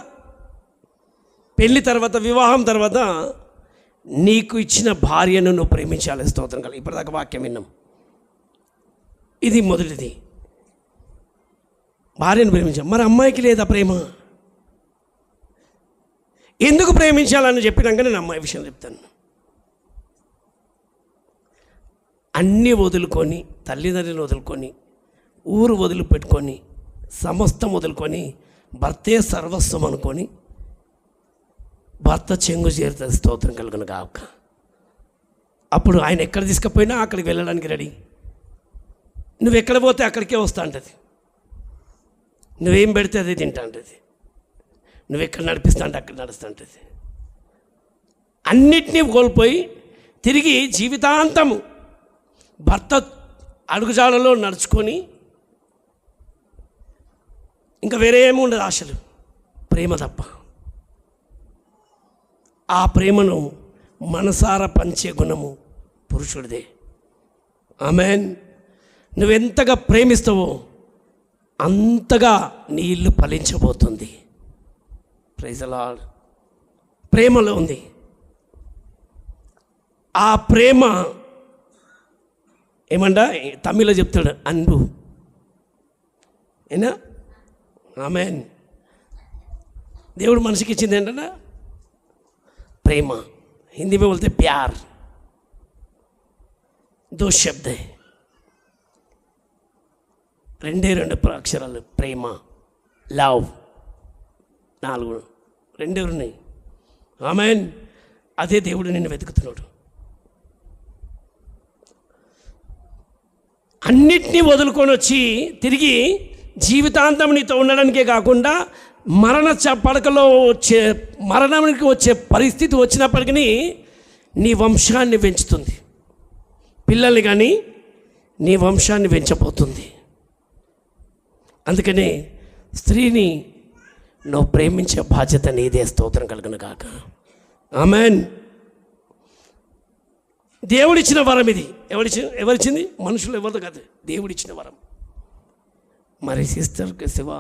పెళ్లి తర్వాత, వివాహం తర్వాత నీకు ఇచ్చిన భార్యను నువ్వు ప్రేమించాలి. స్తోత్రం కల. ఇప్పటిదాకా వాక్యం విన్నాం. ఇది మొదటిది, భార్యను ప్రేమించాలి. మరి అమ్మాయికి లేదా ప్రేమ? ఎందుకు ప్రేమించాలని చెప్పినాక నేను అమ్మాయి విషయం చెప్తాను. అన్నీ వదులుకొని, తల్లిదండ్రులను వదులుకొని, ఊరు వదిలిపెట్టుకొని, సమస్తం వదులుకొని, భర్తే సర్వస్వం అనుకొని భర్త చెంగు చేరుతుంది. స్తోత్రం కలుగును గాక. అప్పుడు ఆయన ఎక్కడ తీసుకుపోయినా అక్కడికి వెళ్ళడానికి రెడీ. నువ్వు ఎక్కడ పోతే అక్కడికే వస్తా అంటది. నువ్వేం పెడితే అదే తింటా అంటది. నువ్వు ఎక్కడ నడిపిస్తా అంటే అక్కడ నడుస్తూ ఉంటుంది. అన్నిటినీ కోల్పోయి తిరిగి జీవితాంతము భర్త అడుగుజాడలో నడుచుకొని ఇంకా వేరే ఏమి ఉండదు ఆశలు, ప్రేమ తప్ప. ఆ ప్రేమను మనసారా పంచే గుణము పురుషుడిదే. ఆమెన్. నువ్వెంతగా ప్రేమిస్తావో అంతగా నీ ఇల్లు ఫలించబోతుంది. Praise the lord. ప్రేమలో ఉంది. ఆ ప్రేమ ఏమంట తమిళ్లో చెప్తాడు, అన్బు. ఏనా? ఆమెన్. దేవుడు మనిషికి ఇచ్చింది ఏంటన్నా? ప్రేమ. హిందీ में बोलते प्यार. 2 शब्द है, 2 అక్షరాలు. ప్రేమ, లవ్, 4 2 ఉన్నాయి. ఆమెన్. అదే దేవుడు నిన్ను వెతుకుతున్నాడు. అన్నిటినీ వదులుకొని వచ్చి తిరిగి జీవితాంతం నీతో ఉండడానికే కాకుండా పడకలో వచ్చే మరణానికి వచ్చే పరిస్థితి వచ్చినప్పటికీ నీ వంశాన్ని పెంచుతుంది. పిల్లల్ని కానీ నీ వంశాన్ని పెంచబోతుంది. అందుకనే స్త్రీని నువ్వు ప్రేమించే బాధ్యత నీదే. స్తోత్రం కలుగును గాక. ఆమెన్. దేవుడిచ్చిన వరం ఇది. ఎవరిచ్చింది? మనుషులు ఎవరితో కాదు, దేవుడిచ్చిన వరం. మరి సిస్టర్కి శివ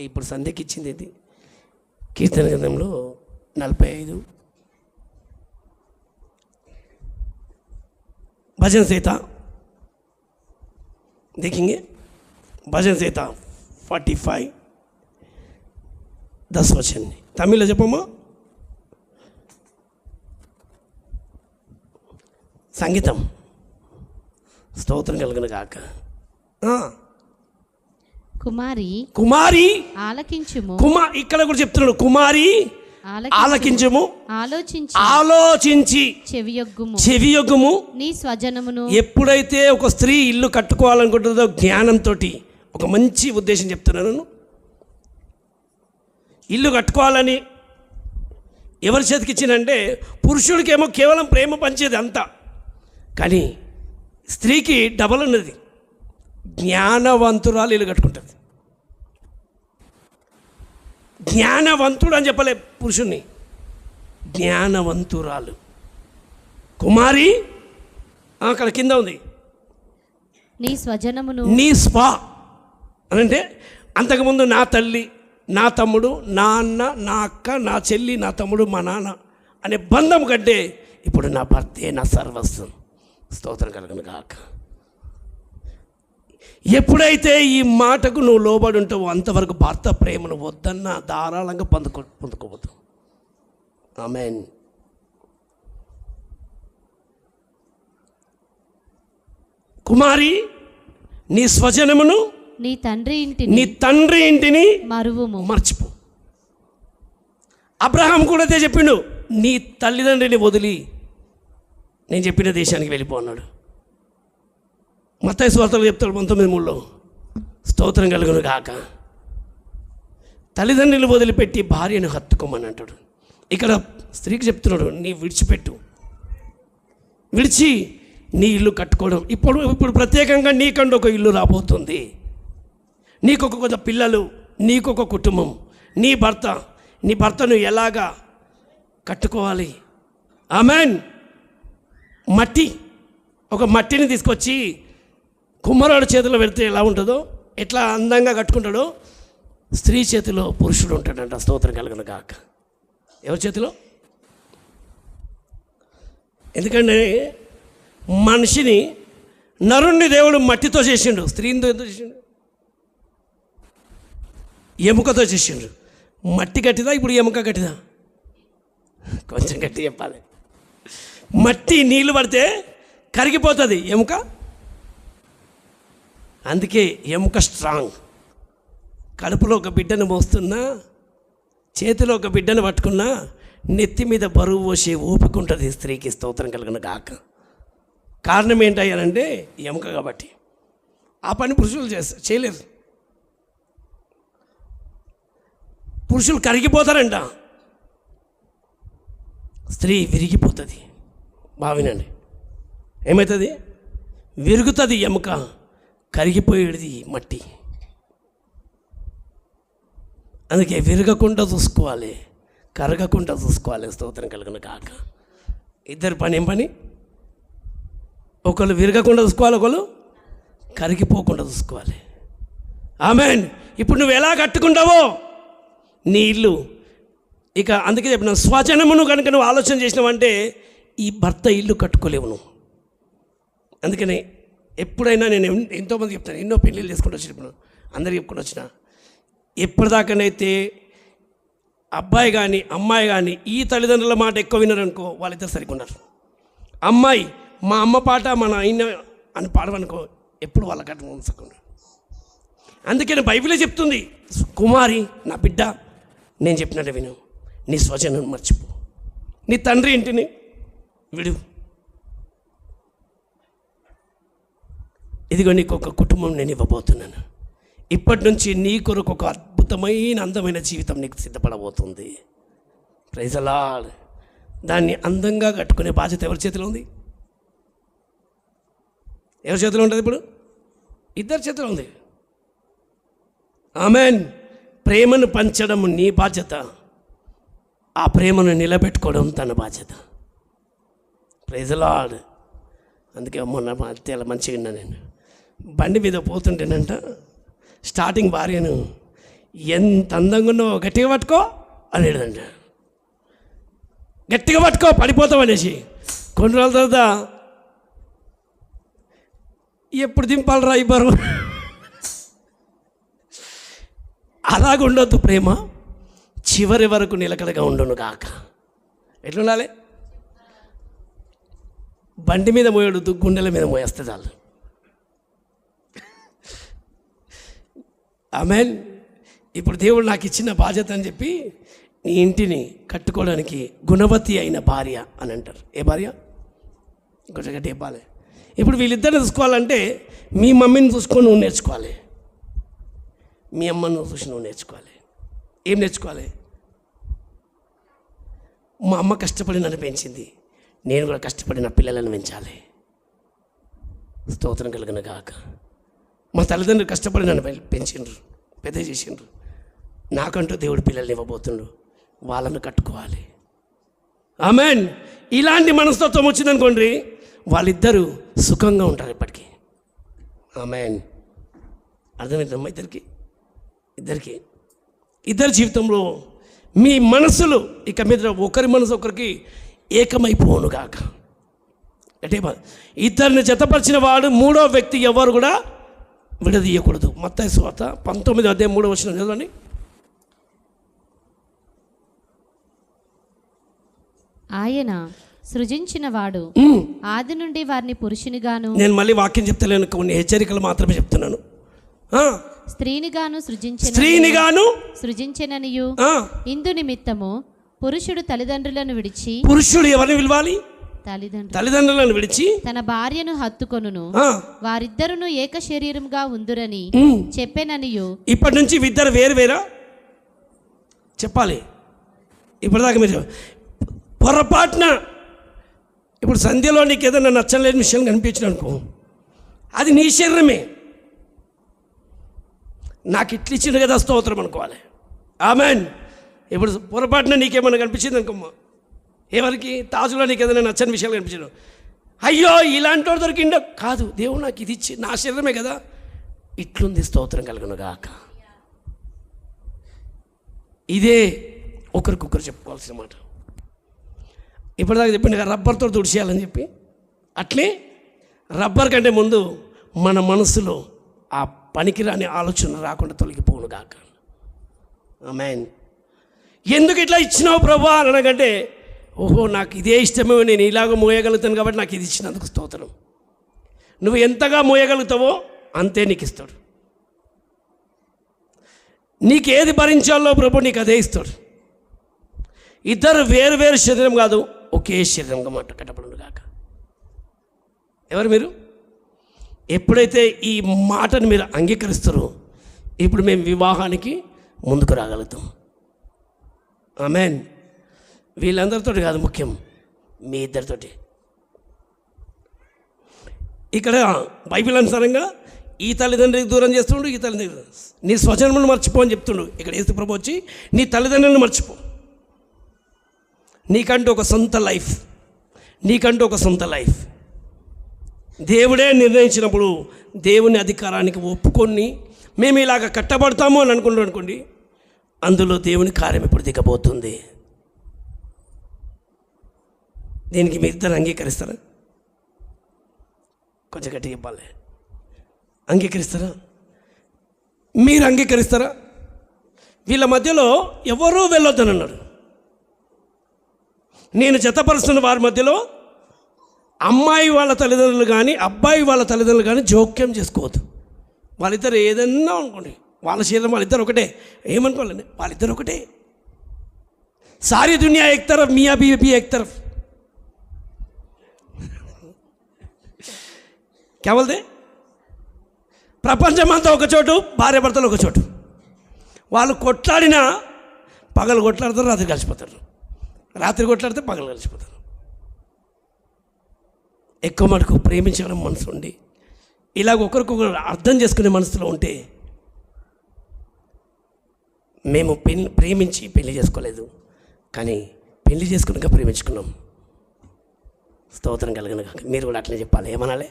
ఇప్పుడు సంధ్యకి ఇచ్చింది ఇది. కీర్తన గ్రంథంలో 45 भजन संहिता देखेंगे. भजन संहिता 45 10 वचन. तमिल చెప్పమ్మా. సంగీతం. స్తోత్రం కలుగును గాక. కుమారి కుమారి ఆలకించుము. ఇక్కడ కూడా చెప్తున్నాడు, కుమారి ఆలకించుము, ఆలోచించి చెవియొగ్గుము. నీ స్వజనమును. ఎప్పుడైతే ఒక స్త్రీ ఇల్లు కట్టుకోవాలనుకుంటుందో జ్ఞానంతో, ఒక మంచి ఉద్దేశం చెప్తున్నాను. ఇల్లు కట్టుకోవాలని ఎవరి చేతికి ఇచ్చిందంటే, పురుషుడికేమో కేవలం ప్రేమ పంచేది అంతా, కానీ స్త్రీకి డబల్ ఉన్నది. జ్ఞానవంతురాలు ఇల్లు కట్టుకుంటుంది. జ్ఞానవంతుడు అని చెప్పలే పురుషుణ్ణి, జ్ఞానవంతురాలు. కుమారి అక్కడ కింద ఉంది, నీ స్వజనమును. నీ స్వా అని అంటే అంతకుముందు నా తల్లి, నా తమ్ముడు, నా అన్న, నా అక్క, నా చెల్లి, నా తమ్ముడు, మా నాన్న అనే బంధం కంటే ఇప్పుడు నా భర్తే నా సర్వస్వం. స్తోత్రం కలుగును గాక. ఎప్పుడైతే ఈ మాటకు నువ్వు లోబడి ఉంటావో అంతవరకు భర్త ప్రేమను వద్దన్నా ధారాళంగా పొందుకోవద్దు. ఆమేన్. కుమారి నీ స్వజనమును, నీ తండ్రి ఇంటిని మర్చిపో. అబ్రహాం కూడా అదే చెప్పిండు, నీ తల్లిదండ్రిని వదిలి నేను చెప్పిన దేశానికి వెళ్ళిపో అన్నాడు. మత్తయి సువార్తలో చెప్తాడు 19:3. స్తోత్రం కలుగును గాక. తల్లిదండ్రులు వదిలిపెట్టి భార్యను హత్తుకోమని అంటాడు. ఇక్కడ స్త్రీకి చెప్తున్నాడు, నీ విడిచిపెట్టు, విడిచి నీ ఇల్లు కట్టుకోవడం. ఇప్పుడు ప్రత్యేకంగా నీకంటూ ఒక ఇల్లు రాబోతుంది. నీకొక కొంత పిల్లలు, నీకొక కుటుంబం, నీ భర్తను ఎలాగా కట్టుకోవాలి. ఆమెన్. ఒక మట్టిని తీసుకొచ్చి కుమ్మరాడు చేతిలో పెడితే ఎలా ఉంటుందో, ఎట్లా అందంగా కట్టుకుంటాడో స్త్రీ చేతిలో పురుషుడు ఉంటాడంట. స్తోత్రం కలుగును గాక. ఎవరి చేతిలో? ఎందుకంటే మనిషిని, నరుణ్ణి దేవుడు మట్టితో చేసిండు, స్త్రీని ఎంతో చేసిండు, ఎముకతో చేసిండు. మట్టి గట్టిదా, ఇప్పుడు ఎముక గట్టిదా? కొంచెం గట్టి చెప్పాలి. మట్టి నీళ్ళు పడితే కరిగిపోతుంది, ఎముక అందుకే ఎముక స్ట్రాంగ్. కడుపులో ఒక బిడ్డను మోస్తున్నా, చేతిలో ఒక బిడ్డను పట్టుకున్నా, నెత్తి మీద బరువు పోసే ఓపిక ఉంటుంది స్త్రీకి. స్తోత్రం కలిగిన గాక. కారణం ఏంటయ్యానంటే ఎముక కాబట్టి. ఆ పని పురుషులు చేయలేరు. పురుషులు కరిగిపోతారంట, స్త్రీ విరిగిపోతుంది. బావినండి, ఏమవుతుంది? విరుగుతుంది ఎముక, కరిగిపోయేది మట్టి. అందుకే విరగకుండా చూసుకోవాలి, కరగకుండా చూసుకోవాలి. స్తోత్రం కలిగిన కాక. ఇద్దరు పని ఏం పని? ఒకళ్ళు విరగకుండా చూసుకోవాలి, ఒకళ్ళు కరిగిపోకుండా చూసుకోవాలి. ఆమేన్. ఇప్పుడు నువ్వు ఎలా కట్టుకుంటావో నీ ఇల్లు, ఇక అందుకే చెప్పిన స్వజనమును కనుక నువ్వు ఆలోచన చేసినావంటే ఈ భర్త ఇల్లు కట్టుకోలేవు నువ్వు. అందుకని ఎప్పుడైనా నేను ఎంతోమంది చెప్తాను, ఎన్నో పెళ్ళిళ్ళు చేసుకుంటూ వచ్చినప్పుడు అందరికి చెప్పుకుంటూ వచ్చిన, ఎప్పటిదాకానైతే అబ్బాయి కానీ అమ్మాయి కానీ ఈ తల్లిదండ్రుల మాట ఎక్కువ విన్నారనుకో, వాళ్ళిద్దరు సరిగ్గా ఉన్నారు. అమ్మాయి మా అమ్మ పాట మన అయిన అని పాడమనుకో, ఎప్పుడు వాళ్ళ కట్ట ఉంచకుండా. అందుకని బైబిలే చెప్తుంది, కుమారి నా బిడ్డ నేను చెప్పినట్టు విను, నీ స్వజనం మర్చిపో, నీ తండ్రి ఇంటిని విడు. ఇదిగో నీకు ఒక కుటుంబం నేను ఇవ్వబోతున్నాను. ఇప్పటి నుంచి నీ కొరకు ఒక అద్భుతమైన అందమైన జీవితం నీకు సిద్ధపడబోతుంది. Praise the lord. దాన్ని అందంగా కట్టుకునే బాధ్యత ఎవరి చేతిలో ఉంది? ఎవరి చేతిలో ఉంటుంది? ఇప్పుడు ఇద్దరి చేతిలో ఉంది. ఆమేన్. ప్రేమను పంచడం నీ బాధ్యత, ఆ ప్రేమను నిలబెట్టుకోవడం తన బాధ్యత. Praise the lord. అందుకే మొన్న మా అత్తయ్య మంచిగా ఉన్నా, నేను బండి మీద పోతుంటేనంట, స్టార్టింగ్ భార్యను ఎంత అందంగా ఉన్నావో గట్టిగా పట్టుకో అనేదంట. గట్టిగా పట్టుకో పడిపోతావు అనేసి. కొన్ని రోజుల తర్వాత ఎప్పుడు దింపాలరా ఈ బరువు. అలాగ ఉండొద్దు ప్రేమ, చివరి వరకు నిలకడగా ఉండును కాక. ఎట్లుండాలి? బండి మీద మోయొద్దు, గుండెల మీద మోయేస్తే చాలు. ఆమేన్. ఇప్పుడు దేవుడు నాకు ఇచ్చిన బాధ్యత అని చెప్పి నీ ఇంటిని కట్టుకోవడానికి గుణవతి అయిన భార్య అని అంటారు. ఏ భార్య? ఇంకొంచెం గట్టి చెప్పాలి. ఇప్పుడు వీళ్ళిద్దరిని చూసుకోవాలంటే మీ మమ్మీని చూసుకొని నువ్వు నేర్చుకోవాలి, మీ అమ్మను చూసి నువ్వు నేర్చుకోవాలి. ఏం నేర్చుకోవాలి? మా అమ్మ కష్టపడి నన్ను పెంచింది, నేను కూడా కష్టపడి నా పిల్లలను పెంచాలి. స్తోత్రం కలిగిన గాక. మా తల్లిదండ్రులు కష్టపడి నన్ను పెంచిండ్రు, పెద్ద చేసిండ్రు. నాకంటూ దేవుడు పిల్లల్ని ఇవ్వబోతుండ్రు, వాళ్ళను కట్టుకోవాలి. ఆమేన్. ఇలాంటి మనస్తత్వం వచ్చిందనుకోండి, వాళ్ళిద్దరూ సుఖంగా ఉంటారు ఎప్పటికీ. ఆమేన్. అర్థమవుతుందమ్మా? ఇద్దరి జీవితంలో మీ మనసులు ఇక మీద ఒకరి మనసు ఒకరికి ఏకమైపోను కాక. అంటే ఇద్దరిని జతపరిచిన వాడు మూడో వ్యక్తి ఎవరు కూడా విడదీయకూడదు. మత్తయి సువార్త 19:3 చదవండి. ఆయన సృజించిన వాడు ఆది నుండి వారిని పురుషునిగాను, నేను మళ్ళీ వాక్యం చెప్తలేను, కొన్ని హెచ్చరికలు మాత్రమే చెప్తున్నాను. స్త్రీనిగాను సృజించెననియు ఇందు నిమిత్తము పురుషుడు తల్లిదండ్రులను విడిచి, పురుషుడు ఎవరిని విలువాలి? తల్లిదండ్రులను విడిచి తన భార్యను హత్తుకొనును, వారిద్దరును ఏక శరీరంగా ఉందురని చెప్పెననియు. ఇప్పటి నుంచి ఇద్దరు వేరా చెప్పాలి. ఇప్పటిదాకా మీరు పొరపాటున ఇప్పుడు సంధ్యలో నీకు ఏదైనా నచ్చలేని విషయం కనిపించిన అనుకో, అది నీ శరీరమే. నాకు ఇట్లు ఇచ్చిండు కదా స్తోత్రం అనుకోవాలి. ఆమేన్. ఇప్పుడు పొరపాటున నీకేమైనా కనిపించింది అనుకోమ్మా, ఎవరికి తాజులో నీకు ఏదైనా నచ్చని విషయాలు కనిపించడం, అయ్యో ఇలాంటి వాడు దొరికిండో కాదు, దేవుడు నాకు ఇది ఇచ్చి నా శరీరమే కదా, ఇట్లుంది స్తోత్రం కలుగును గాక. ఇదే ఒకరికొకరు చెప్పుకోవాల్సిన మాట. ఇప్పటిదాకా చెప్పింది రబ్బర్తో తుడిచేయాలని చెప్పి, అట్లే రబ్బర్ కంటే ముందు మన మనసులో ఆ పనికిరాని ఆలోచన రాకుండా తొలగిపోను గాక. ఆమేన్. ఎందుకు ఇట్లా ఇచ్చినావు ప్రభా అని అనకంటే, ఓహో నాకు ఇదే ఇష్టమే, నేను ఇలాగ మోయగలుగుతాను కాబట్టి నాకు ఇది ఇచ్చినందుకు స్తోత్రం. నువ్వు ఎంతగా మోయగలుగుతావో అంతే నీకు ఇస్తాడు. నీకు ఏది భరించాలో ప్రభు నీకు అదే ఇస్తాడు. ఇద్దరు వేరు వేరు శరీరం కాదు, ఒకే శరీరంగా మాట కట్టబడును గాక. ఎవరు మీరు? ఎప్పుడైతే ఈ మాటను మీరు అంగీకరిస్తారో ఇప్పుడు మేము వివాహానికి ముందుకు రాగలుగుతాం. ఆమేన్. వీళ్ళందరితో కాదు, ముఖ్యం మీ ఇద్దరితోటి. ఇక్కడ బైబిల్ అనుసారంగా ఈ తల్లిదండ్రులకు దూరం చేస్తుండు, ఈ తల్లిదండ్రులు నీ స్వజన్మను మర్చిపో అని చెప్తుండు. ఇక్కడ యేసు ప్రభు వచ్చి నీ తల్లిదండ్రులను మర్చిపో, నీకంటూ ఒక సొంత లైఫ్, నీకంటూ ఒక సొంత లైఫ్ దేవుడే నిర్ణయించినప్పుడు దేవుని అధికారానికి ఒప్పుకొని మేము ఇలాగ కట్టబడతాము అని అనుకోండి, అందులో దేవుని కార్యం ఇప్పుడు దిగబోతుంది. దీనికి మీ ఇద్దరు అంగీకరిస్తారా? కొంచెం గట్టి చెప్పాలి. అంగీకరిస్తారా? మీరు అంగీకరిస్తారా? వీళ్ళ మధ్యలో ఎవరూ వెళ్ళొద్దని అన్నాడు. నేను జతపరుస్తున్న వారి మధ్యలో అమ్మాయి వాళ్ళ తల్లిదండ్రులు కానీ అబ్బాయి వాళ్ళ తల్లిదండ్రులు కానీ జోక్యం చేసుకోవద్దు. వాళ్ళిద్దరు ఏదన్నా అనుకోండి, వాళ్ళ శరీరం వాళ్ళిద్దరు ఒకటే, ఏమనుకోవాలండి, వాళ్ళిద్దరు ఒకటే. సారీ దునియా ఏక్ తరఫ్, మియా బీవీ ఏక్ తరఫ్. క్యా బోల్తే? ప్రపంచమంతా ఒక చోటు, భార్య భర్తలు ఒక చోటు. వాళ్ళు కొట్లాడినా పగలు కొట్లాడతారు, రాత్రి కలిసిపోతారు, రాత్రి కొట్లాడితే పగలు కలిసిపోతారు. ఎక్కువ మటుకు ప్రేమించడం మనసు ఉండి ఇలాగ ఒకరికొకరు అర్థం చేసుకునే మనసులో ఉంటే, మేము ప్రేమించి పెళ్లి చేసుకోలేదు, కానీ పెళ్లి చేసుకున్నాక ప్రేమించుకున్నాం. స్తోత్రం కలిగిన కాక. మీరు కూడా అట్లనే చెప్పాలి. ఏమనాలి?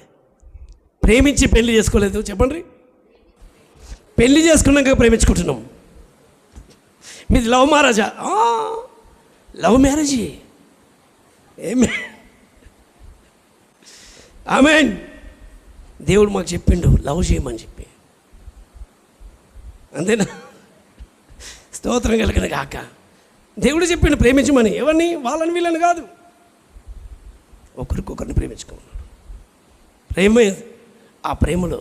ప్రేమించి పెళ్లి చేసుకోలేదు చెప్పండి, పెళ్లి చేసుకున్నాక ప్రేమించుకుంటున్నాం. మీది లవ్ మ్యారేజా? Love marriage. ఏమే ఆమేన్. దేవుడు మాకు చెప్పిండు లవ్ చేయమని చెప్పి, అంతేనా? స్తోత్రం కలిగిన కాక. దేవుడు చెప్పిండు ప్రేమించమని. ఎవరిని? వాళ్ళని వీళ్ళని కాదు, ఒకరికొకరిని ప్రేమించుకోమన్నాడు. ప్రేమ, ఆ ప్రేమలో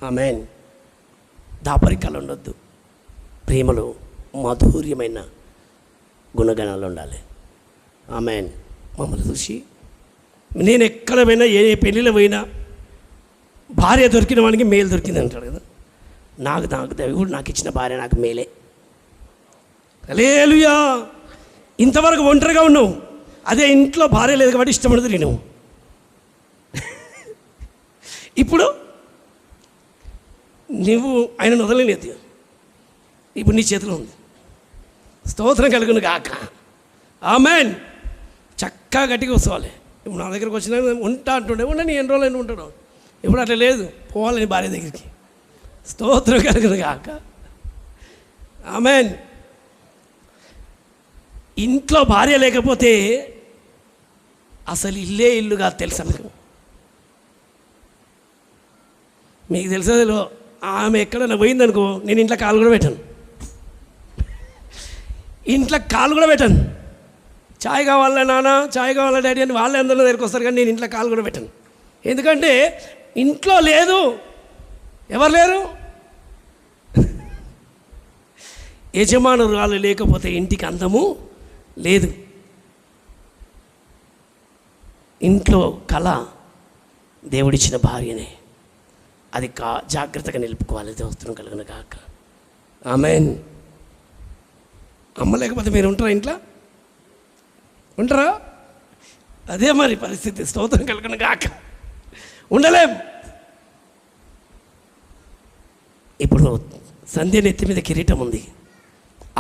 ఆమేన్ దాపరికాలు ఉండొద్దు. ప్రేమలో మాధుర్యమైన గుణగణాలు ఉండాలి. ఆమేన్. మమ్మల్ని చూసి నేను ఎక్కడ పోయినా, ఏ పెళ్ళిలో పోయినా భార్య దొరికిన వానికి మేలు దొరికింది అంటాడు కదా. నాకు దేవుడు నాకు ఇచ్చిన భార్య నాకు మేలే. హల్లెలూయా. ఇంతవరకు ఒంటరిగా ఉన్నావు, అదే ఇంట్లో భార్య లేదు కాబట్టి ఇష్టపడదు నేను. ఇప్పుడు నువ్వు ఆయనను వదలలేదు, ఇప్పుడు నీ చేతిలో ఉంది. స్తోత్రం కలుగును గాక. ఆమేన్. చక్కగా గట్టిగా వస్తవాలి. ఇప్పుడు నా దగ్గరకు వచ్చినా ఉంటా అంటుండే, ఉండని ఎన్ని రోజులైనా ఉంటాడు. ఇప్పుడు అట్లా లేదు, పోవాలని భార్య దగ్గరికి. స్తోత్రం కలుగును గాక. ఆమేన్. ఇంట్లో భార్య లేకపోతే అసలు ఇల్లే ఇల్లు కాదు, తెలుసా మీకు తెలుసా? ఆమె ఎక్కడైనా పోయిందనుకో, నేను ఇంట్లో కాలు కూడా పెట్టాను, ఇంట్లో కాలు కూడా పెట్టాను. చాయ్ కావాలా నాన్న, చాయ్ కావాలా డాడీ అని వాళ్ళే అందరూ దగ్గరికి వస్తారు, కానీ నేను ఇంట్లో కాలు కూడా పెట్టాను. ఎందుకంటే ఇంట్లో లేదు, ఎవరు లేరు. యజమానురాలు లేకపోతే ఇంటికి అందము లేదు. ఇంట్లో కళ దేవుడిచ్చిన భార్యనే, అది జాగ్రత్తగా నిలుపుకోవాలి. దోస్తం కలుగును కాక. ఆమేన్. అమ్మ లేకపోతే మీరు ఉంటారా? ఇంట్లో ఉంటారా? అదే మరి పరిస్థితి. స్తోత్రం కలుగును కాక. ఉండలేం. ఇప్పుడు సంధ్య నెత్తి మీద కిరీటం ఉంది,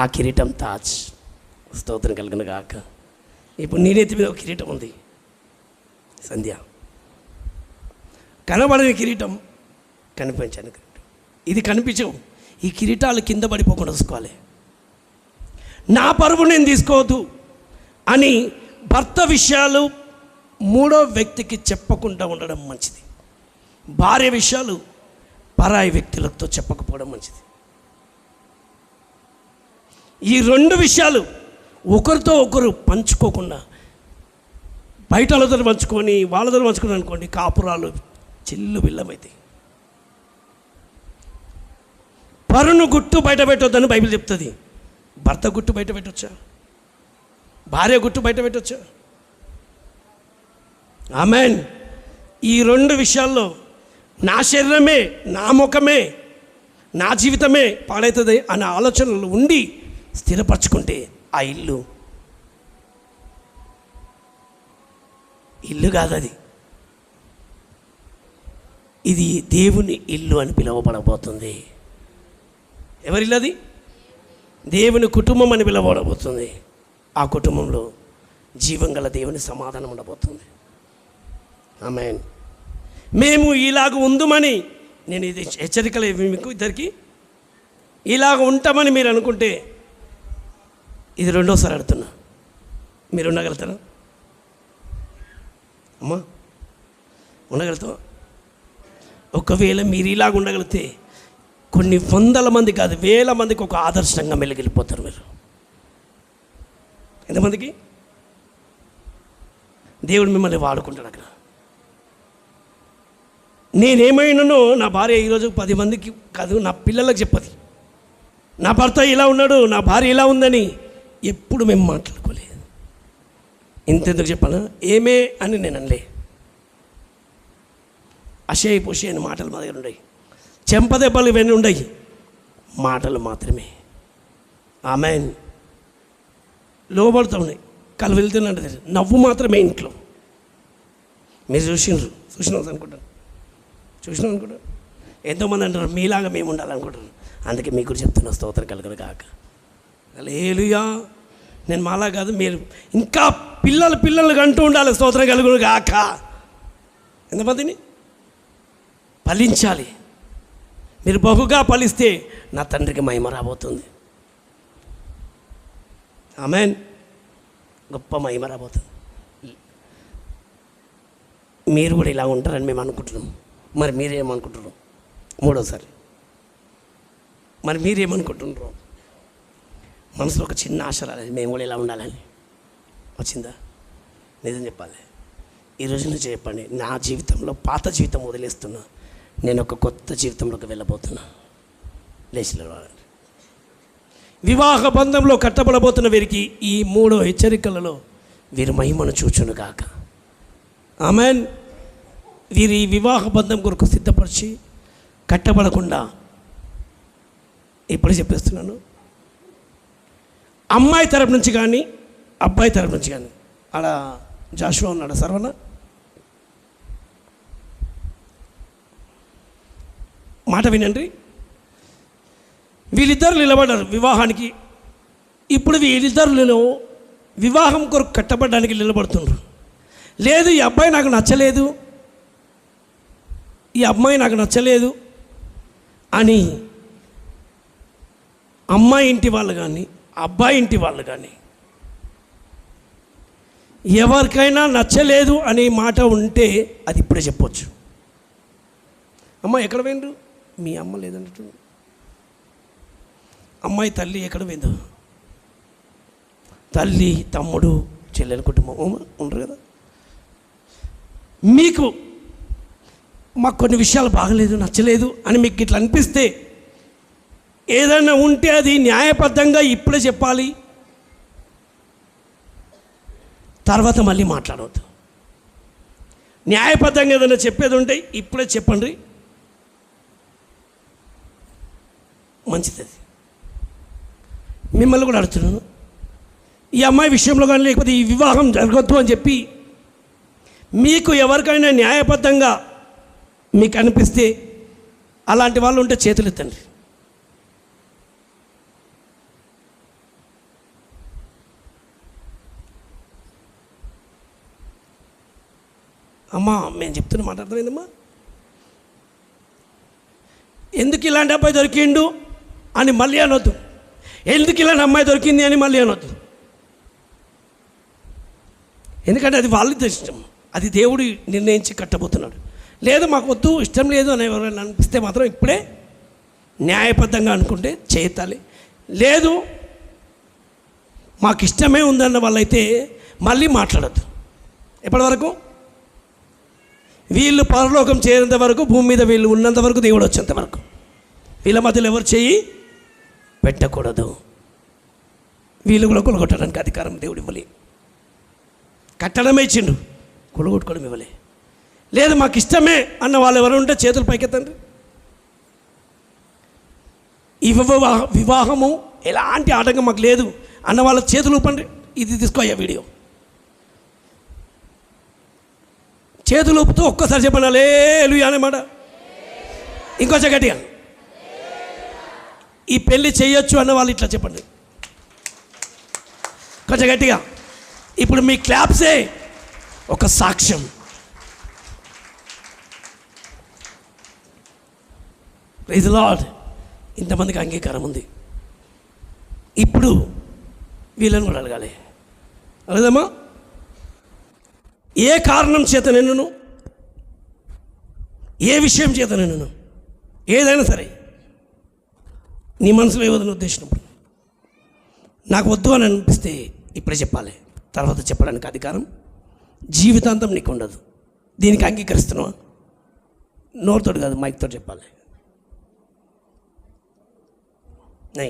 ఆ కిరీటం తాజ్. స్తోత్రం కలుగును కాక. ఇప్పుడు నీ నెత్తి మీద ఒక కిరీటం ఉంది, సంధ్య. కనబడని కిరీటం, కనిపించని కిరీటం. ఇది కనిపించవు. ఈ కిరీటాలు కింద పడిపోకుండా చూసుకోవాలి. నా పరువు నేను తీసుకోవద్దు అని భర్త విషయాలు మూడో వ్యక్తికి చెప్పకుండా ఉండడం మంచిది. భార్య విషయాలు పరాయి వ్యక్తులతో చెప్పకపోవడం మంచిది. ఈ రెండు విషయాలు ఒకరితో ఒకరు పంచుకోకుండా బయట వాళ్ళతో పంచుకొని వాళ్ళతో పంచుకుని అనుకోండి, కాపురాలు చిల్లు బిల్లమైతే. పరును గుట్టు బయట పెట్టొద్దని బైబిల్ చెప్తుంది. భర్త గుట్టు బయట పెట్టొచ్చా? భార్య గుట్టు బయట పెట్టొచ్చా? ఆమెన్. ఈ రెండు విషయాల్లో నా శరీరమే, నా ముఖమే, నా జీవితమే పాడవుతుంది అనే ఆలోచనలు ఉండి స్థిరపరచుకుంటే ఆ ఇల్లు కాదు, ఇది దేవుని ఇల్లు అని పిలువబడబోతుంది. ఎవరిల్లు అది? దేవుని కుటుంబం అని పిలువబడబోతుంది. ఆ కుటుంబంలో జీవం గల దేవుని సమాధానం ఉండబోతుంది. ఆమేన్. మేము ఇలాగ ఉందమని నేను ఇది హెచ్చరికలు మీకు ఇద్దరికి, ఇలాగ ఉంటామని మీరు అనుకుంటే ఇది రెండోసారి అడుగుతున్నా, మీరు ఉండగలుగుతారా అమ్మా? ఉండగలుగుతావా? ఒకవేళ మీరు ఇలాగ ఉండగలిగితే కొన్ని వందల మంది కాదు, వేల మందికి ఒక ఆదర్శంగా మెలిగిలిపోతారు మీరు. ఎంతమందికి దేవుడు మిమ్మల్ని వాడుకుంటాడు అక్కడ. నేనేమైనానో నా భార్య ఈరోజు 10 మందికి కాదు, నా పిల్లలకు చెప్పది. నా భర్త ఇలా ఉన్నాడు, నా భార్య ఇలా ఉందని ఎప్పుడు మేము మాట్లాడుకోలేదు. ఇంతెందుకు చెప్పాను, ఏమే అని నేను అనలే. అషేయి పొషి అని మాటలు మా దగ్గర ఉన్నాయి, చెంపదెబ్బలు ఇవన్నీ ఉన్నాయి, మాటలు మాత్రమే. ఆమెన్. లోబడుతూ ఉన్నాయి, కళ్ళు వెళ్తున్నట్టు నవ్వు మాత్రమే ఇంట్లో. మీరు చూసినారు అనుకుంటాను. ఎంతోమంది అంటారు మీలాగా మేము ఉండాలనుకుంటారు. అందుకే మీకు కూడా చెప్తున్నా, స్తోత్రం కలుగును కాక. హల్లెలూయా. నేను మాలా కాదు, మీరు ఇంకా పిల్లలు అంటూ ఉండాలి, స్తోత్రం కలుగును కాక. ఎంతమందిని ఫలించాలి. మీరు బహుగా ఫలిస్తే నా తండ్రికి మహిమ రాబోతుంది. ఆమేన్. గొప్ప మహిమ రాబోతుంది. మీరు కూడా ఇలా ఉంటారని మేము అనుకుంటున్నాం. మరి మీరేమనుకుంటున్నారు? మూడోసారి మరి మీరేమనుకుంటున్నారు? మనసులో ఒక చిన్న ఆశ రాలేదు, మేము కూడా ఇలా ఉండాలని వచ్చిందా? నిజం చెప్పాలి. ఈరోజు నుంచి చెప్పండి, నా జీవితంలో పాత జీవితం వదిలేస్తున్నా, నేను ఒక కొత్త జీవితంలోకి వెళ్ళబోతున్నా. లేచిలేవాలండి. వివాహ బంధంలో కట్టబడబోతున్న వీరికి ఈ 3 హెచ్చరికలలో వీరి మహిమను చూచును గాక. ఆమెన్. వీరి వివాహ బంధం కొరకు సిద్ధపరిచి కట్టబడకుండా ఇప్పుడు చెప్పేస్తున్నాను, అమ్మాయి తరపు నుంచి కానీ అబ్బాయి తరపు నుంచి కానీ. ఆడ జాషువా ఉన్నాడు, సర్వన మాట వినండి. వీళ్ళిద్దరు నిలబడ్డారు వివాహానికి. ఇప్పుడు వీళ్ళిద్దరు వివాహం కొరకు కట్టబడడానికి నిలబడుతున్నారు. లేదు, ఈ అబ్బాయి నాకు నచ్చలేదు, ఈ అమ్మాయి నాకు నచ్చలేదు అని అమ్మాయి ఇంటి వాళ్ళు కానీ అబ్బాయి ఇంటి వాళ్ళు కానీ ఎవరికైనా నచ్చలేదు అనే మాట ఉంటే అది ఇప్పుడే చెప్పొచ్చు. అమ్మ ఎక్కడ పోయిండ్రు? మీ అమ్మ లేదన్నట్టు. అమ్మాయి తల్లి ఎక్కడ పోయిందో? తల్లి, తమ్ముడు, చెల్లెల కుటుంబం ఉండరు కదా. మాకు కొన్ని విషయాలు బాగలేదు, నచ్చలేదు అని మీకు ఇట్లా అనిపిస్తే ఏదైనా ఉంటే అది న్యాయబద్ధంగా ఇప్పుడే చెప్పాలి, తర్వాత మళ్ళీ మాట్లాడవద్దు. న్యాయబద్ధంగా ఏదైనా చెప్పేది ఉంటే ఇప్పుడే చెప్పండి, మంచిది. మిమ్మల్ని కూడా అడుగుతున్నాను, ఈ అమ్మాయి విషయంలో కానీ లేకపోతే ఈ వివాహం జరగద్దు అని చెప్పి మీకు ఎవరికైనా న్యాయబద్ధంగా మీకు అనిపిస్తే అలాంటి వాళ్ళు ఉంటే చేతులు ఎత్తండి. అమ్మా మేము చెప్తున్న మాట అర్థమైందమ్మా? ఎందుకు ఇలాంటి అబ్బాయి దొరికిండు అని మళ్ళీ అనొద్దు. ఎందుకు ఇలాంటి అమ్మాయి దొరికింది అని మళ్ళీ అనొద్దు. ఎందుకంటే అది వాళ్ళ ఇష్టం, అది దేవుడు నిర్ణయించి కట్టబోతున్నాడు. లేదు మాకు వద్దు, ఇష్టం లేదు అని ఎవరైనా అనిపిస్తే మాత్రం ఇప్పుడే న్యాయబద్ధంగా అనుకుంటే చేయాలి. లేదు మాకు ఇష్టమే ఉందన్న వాళ్ళైతే మళ్ళీ మాట్లాడద్దు. ఎప్పటి వరకు? వీళ్ళు పరలోకం చేరేంత వరకు, భూమి మీద వీళ్ళు ఉన్నంత వరకు, దేవుడు వచ్చేంత వరకు వీళ్ళ మధ్యలో ఎవరు చేయి పెట్టకూడదు. వీళ్ళు కూడా కొలగొట్టడానికి అధికారం దేవుడు ఇవ్వలే. కట్టడమే ఇచ్చిండు, కొలగొట్టుకోవడం ఇవ్వలే. లేదు మాకు ఇష్టమే అన్న వాళ్ళు ఎవరు ఉంటే చేతులు పైకెత్తండి. ఈ వివాహము ఎలాంటి ఆటంకం మాకు లేదు అన్న వాళ్ళ చేతులు ఊపండి. ఇది తీసుకో అయ్యా వీడియో. చేతులు ఊపుతూ ఒక్కసారి చెప్పండి హల్లెలూయా అన్నమాట. ఇంకొంచెం గట్టిగా ఈ పెళ్ళి చేయొచ్చు అన్న వాళ్ళు ఇట్లా చెప్పండి కొంచెం గట్టిగా. ఇప్పుడు మీ క్లాప్సే ఒక సాక్ష్యం. Praise the lord. ఇంతమందికి అంగీకారం ఉంది. ఇప్పుడు వీళ్ళని కూడా అడగాలి. అడగదమ్మా, ఏ కారణం చేత నిన్ను, ఏ విషయం చేత నిన్ను, ఏదైనా సరే నీ మనసులో ఏదైనా ఉద్దేశించినప్పుడు నాకు వద్దు అని అనిపిస్తే ఇప్పుడే చెప్పాలి. తర్వాత చెప్పడానికి అధికారం జీవితాంతం నీకు ఉండదు. దీనికి అంగీకరిస్తున్నావా? నోరుతోటి కాదు, మైక్ తోటి చెప్పాలి. నై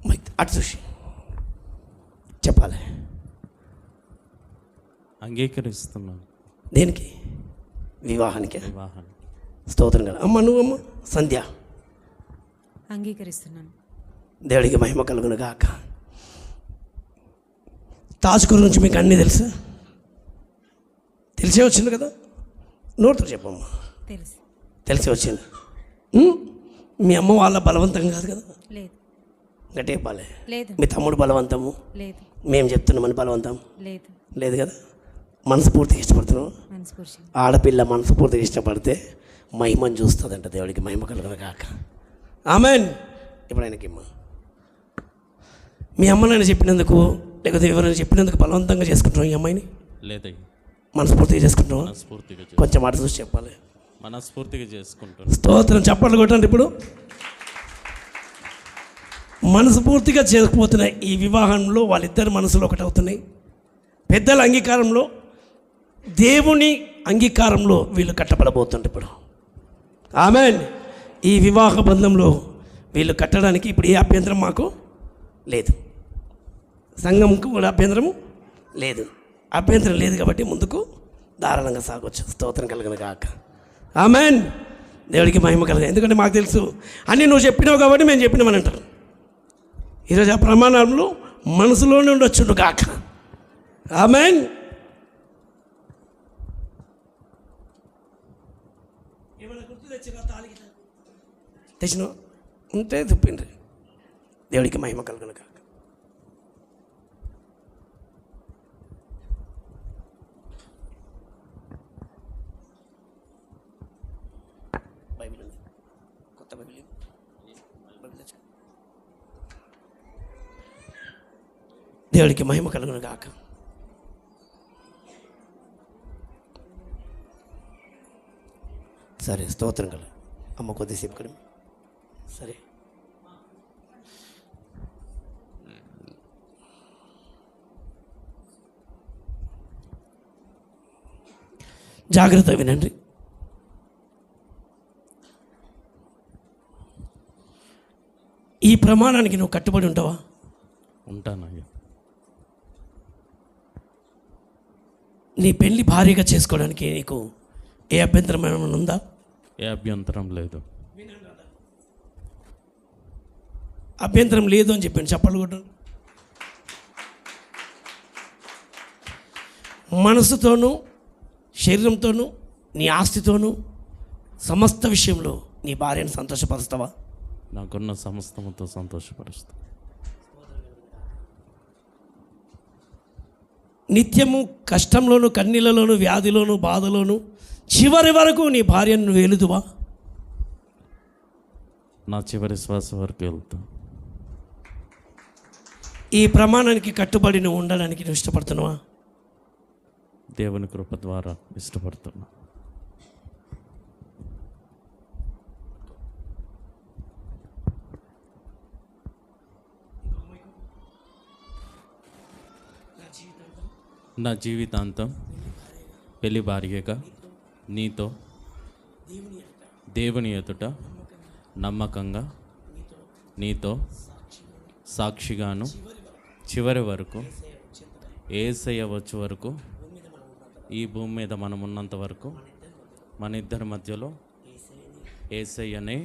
మైక్ అటు చూసి చెప్పాలి. అంగీకరిస్తున్నాను. దేనికి? వివాహానికి. వివాహాన్ని స్తోత్రం కదా. అమ్మ నువ్వమ్మ సంధ్య, అంగీకరిస్తున్నాను. దేవుడికి మహిమ కలుగును గాక. తాజ్ గురించి మీకు అన్నీ తెలుసు, తెలిసే వచ్చింది కదా. నోటితో చెప్పమ్మా. తెలుసు. తెలిసే వచ్చింది. మీ అమ్మ వాళ్ళ బలవంతం కాదు కదా. లేదు. గట్టే చెప్పాలి. లేదు. మీ తమ్ముడు బలవంతము, లేదు. మేము చెప్తున్నామని బలవంతం లేదు. లేదు కదా. మనస్ఫూర్తిగా ఇష్టపడుతున్నావు. మనస్ఫూర్తి. ఆడపిల్ల మనస్ఫూర్తిగా ఇష్టపడితే మహిమను చూస్తుందంట. దేవుడికి మహిమ కలుగును గాక. ఆమెన్. ఇప్పుడు ఆయనకి మీ అమ్మ నాన్న చెప్పినందుకు, లేకపోతే ఎవరైనా చెప్పినందుకు బలవంతంగా చేసుకుంటున్నావు ఈ అమ్మాయిని? లేదయ్య, మనస్ఫూర్తిగా చేసుకుంటున్నావు. మనస్ఫూర్తిగా కొంచెం మాట చూసి చెప్పాలి. మనస్ఫూర్తిగా చేసుకుంటాను. స్తోత్రం. చప్పట్లు కొట్టండి. ఇప్పుడు మనస్ఫూర్తిగా చేయకపోతున్నాయి ఈ వివాహంలో వాళ్ళిద్దరి మనసులో ఒకటి అవుతున్నాయి. పెద్దల అంగీకారంలో, దేవుని అంగీకారంలో వీళ్ళు కట్టబడబోతుంటే ఇప్పుడు ఆమెన్. ఈ వివాహ బంధంలో వీళ్ళు కట్టడానికి ఇప్పుడు ఏ అభ్యంతరం మాకు లేదు, సంఘంకు కూడా అభ్యంతరం లేదు. అభ్యంతరం లేదు కాబట్టి ముందుకు ధారాళంగా సాగవచ్చు. స్తోత్రం కలుగును గాక. ఆమెన్. దేవుడికి మహిమ కలుగు. ఎందుకంటే మాకు తెలుసు అన్నీ నువ్వు చెప్పినావు కాబట్టి మేము చెప్పినామని అంటారు. ఈరోజు ఆ ప్రమాణాలు మనసులోనే ఉండొచ్చుండు గాక. ఆమెన్. తెచ్చిన ఉంటే తిప్పిండ్రి. దేవుడికి మహిమ కలుగును గాక. బైబిల్ ఉంది, కొత్త బైబిల్. దేవుడికి మహిమ కలుగును గాక. సరే, స్తోత్రం కలు. అమ్మ కొద్దిసేపు కడు. సరే, జాగ్రత్తగా వినండి. ఈ ప్రమాణానికి నువ్వు కట్టుబడి ఉంటావా? ఉంటానయ్యా. నీ పెళ్ళి భారీగా చేసుకోవడానికి నీకు ఏ అభ్యంతరం ఏమైనా ఉందా? ఏ అభ్యంతరం లేదు. అభ్యంతరం లేదు అని చెప్పాను. చప్పట్లు కొట్టు. మనసుతోనూ శరీరంతోనూ నీ ఆస్తితోనూ సమస్త విషయంలో నీ భార్యను సంతోషపరుస్తావా? నాకున్న సమస్తముతో సంతోషపరుస్తా. నిత్యము కష్టంలోను, కన్నీళ్ళలోను, వ్యాధిలోను, బాధలోను చివరి వరకు నీ భార్యను నువ్వు వెలుదువా? నా చివరి శ్వాస వరకు వెళ్తా. ఈ ప్రమాణానికి కట్టుబడి నువ్వు ఉండడానికి నువ్వు ఇష్టపడుతున్నావా? దేవుని కృప ద్వారా ఇష్టపడుతున్నా. నా జీవితాంతం పెళ్లి భార్యగా నీతో దేవుని ఎదుట నమ్మకంగా నీతో సాక్షిగాను చివరి వరకు యేసయ్య వచ్చే వరకు ఈ భూమి మీద మనం ఉన్నంత వరకు మన ఇద్దరి మధ్యలో యేసయ్యనే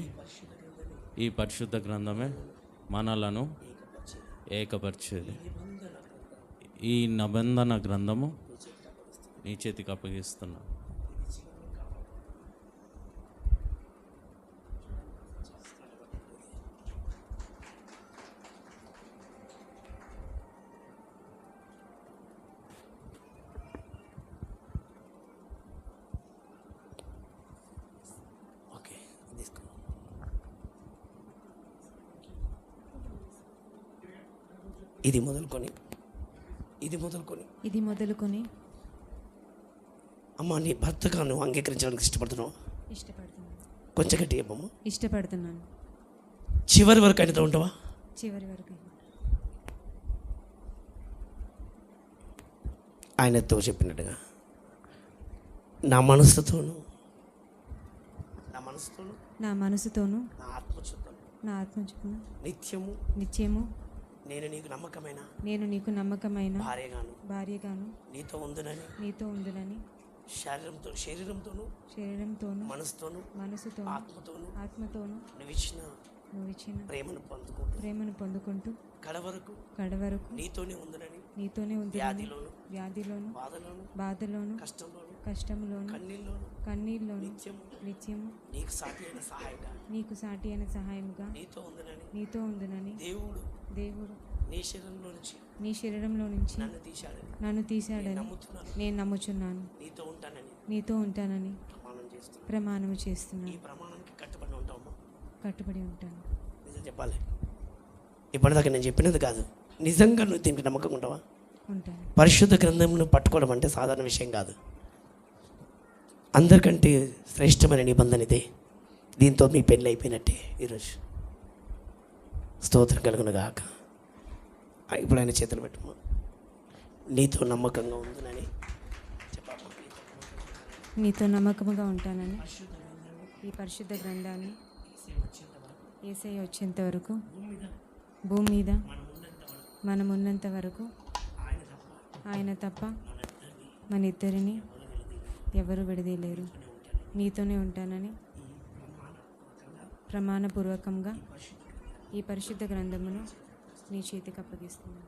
ఈ పరిశుద్ధ గ్రంథమే మనలను ఏకపరిచేది. ఈ నిబంధన గ్రంథము నీ చేతికి అప్పగిస్తున్నా. ఓకే, తీసుకో. ఇది మొదలుకొని అమ్మ, నీ భర్తగా నువ్వు అంగీకరించడానికి ఇష్టపడుతున్నావు? కొంచెం గట్టి చెప్పమ్మ. ఇష్టపడుతున్నాను. చివరి వరకు ఆయనతో ఉంటావా? చివరి వరకు. ఆయనతో చెప్పినట్టుగా నా మనసుతోను నా మనసుతోను నా ఆత్మచుతోను నా ఆత్మచును నిత్యము నేను నీకు నమ్మకమైన భార్యగాను నీతో ఉందునని శరీరంతోను మనసుతోను ఆత్మతోను నువ్వు ఇచ్చిన ప్రేమను పొందుకుంటూ కడవరకు నీతోనే ఉందునని వ్యాధిలోను బాధలోను కష్టంలోను కన్నీళ్ళలోను నిత్యము నీకు సాటి అయిన సహాయముగా నీతో ఉందునని దేవుడు నీ శరీరంలో నుంచి నన్ను తీశాడని నేను నమ్ముచున్నాను. నీతో ఉంటానని ప్రమాణము చేస్తున్నాను. కట్టుబడి ఉంటాను. చెప్పాలి. ఇప్పటిదాకా నేను చెప్పినది కాదు, నిజంగా నువ్వు దీనికి నమ్మకం ఉంటావా? ఉంటాను. పరిశుద్ధ గ్రంథంను పట్టుకోవడం అంటే సాధారణ విషయం కాదు. అందరికంటే శ్రేష్టమైన నిబంధన ఇదే. దీంతో మీ పెళ్ళి అయిపోయినట్టే ఈరోజు. స్తోత్రం కలుగును గాక. ఇప్పుడు ఆయన చేతులు పెట్టమ్మా. నీతో నమ్మకంగా ఉందని చెప్పమ్మా. నీతో నమ్మకంగా ఉంటానని ఈ పరిశుద్ధ గ్రంథాన్ని యేసయ్య వచ్చేంత వరకు భూమి మీద మనం ఉన్నంత వరకు ఆయన తప్ప మన ఇద్దరిని ఎవరు విడదీయలేరు. నీతోనే ఉంటానని ప్రమాణపూర్వకంగా ఈ పరిశుద్ధ గ్రంథమును నీ చేతికి అప్పగిస్తున్నాను.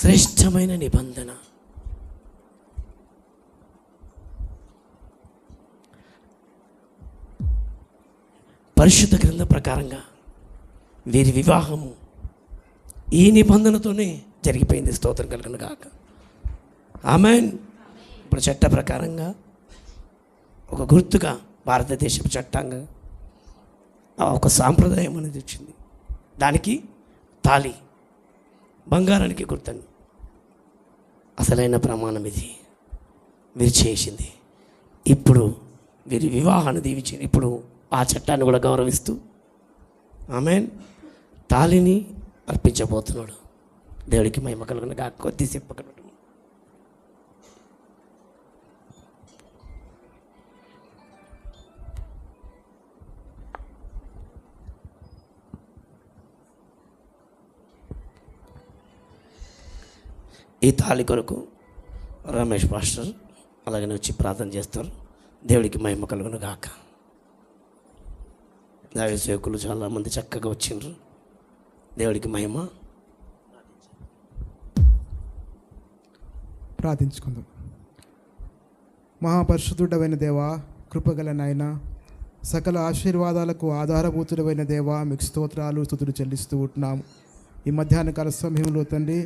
శ్రేష్టమైన నిబంధన. పరిశుద్ధ గ్రంథ ప్రకారంగా వీరి వివాహము ఈ నిబంధనతోనే జరిగిపోయింది. స్తోత్రం కలుగును గాక. ఆమేన్. ఇప్పుడు చట్ట ప్రకారంగా ఒక గుర్తుగా భారతదేశపు చట్టంగా ఒక సాంప్రదాయం అనేది వచ్చింది. దానికి తాళి బంగారానికి గుర్తని అసలైన ప్రమాణం ఇది వీరు చేసింది. ఇప్పుడు వీరి వివాహాన్ని దీవించింది. ఇప్పుడు ఆ చట్టాన్ని కూడా గౌరవిస్తూ ఆమేన్ తాళిని అర్పించబోతున్నాడు. దేవుడికి మహిమ కలుగును గాక. కొద్దిసేపు పక్కన ఈ తాళి కొరకు రమేష్ పాస్టర్ అలాగనే వచ్చి ప్రార్థన చేస్తారు. దేవుడికి మహిమ కలుగును గాక. దైవ సేవకులు చాలామంది చక్కగా వచ్చిండ్రు. దేవుడికి మహిమ. ప్రార్థించుకుందాం. మహాపరిశుద్ధుడమైన దేవా, కృపగల నాయన, సకల ఆశీర్వాదాలకు ఆధారభూతుడమైన దేవా, మీకు స్తోత్రాలు స్తుతులు చెల్లిస్తూ ఉంటున్నాము. ఈ మధ్యాహ్న కాల సమయంలో తండ్రి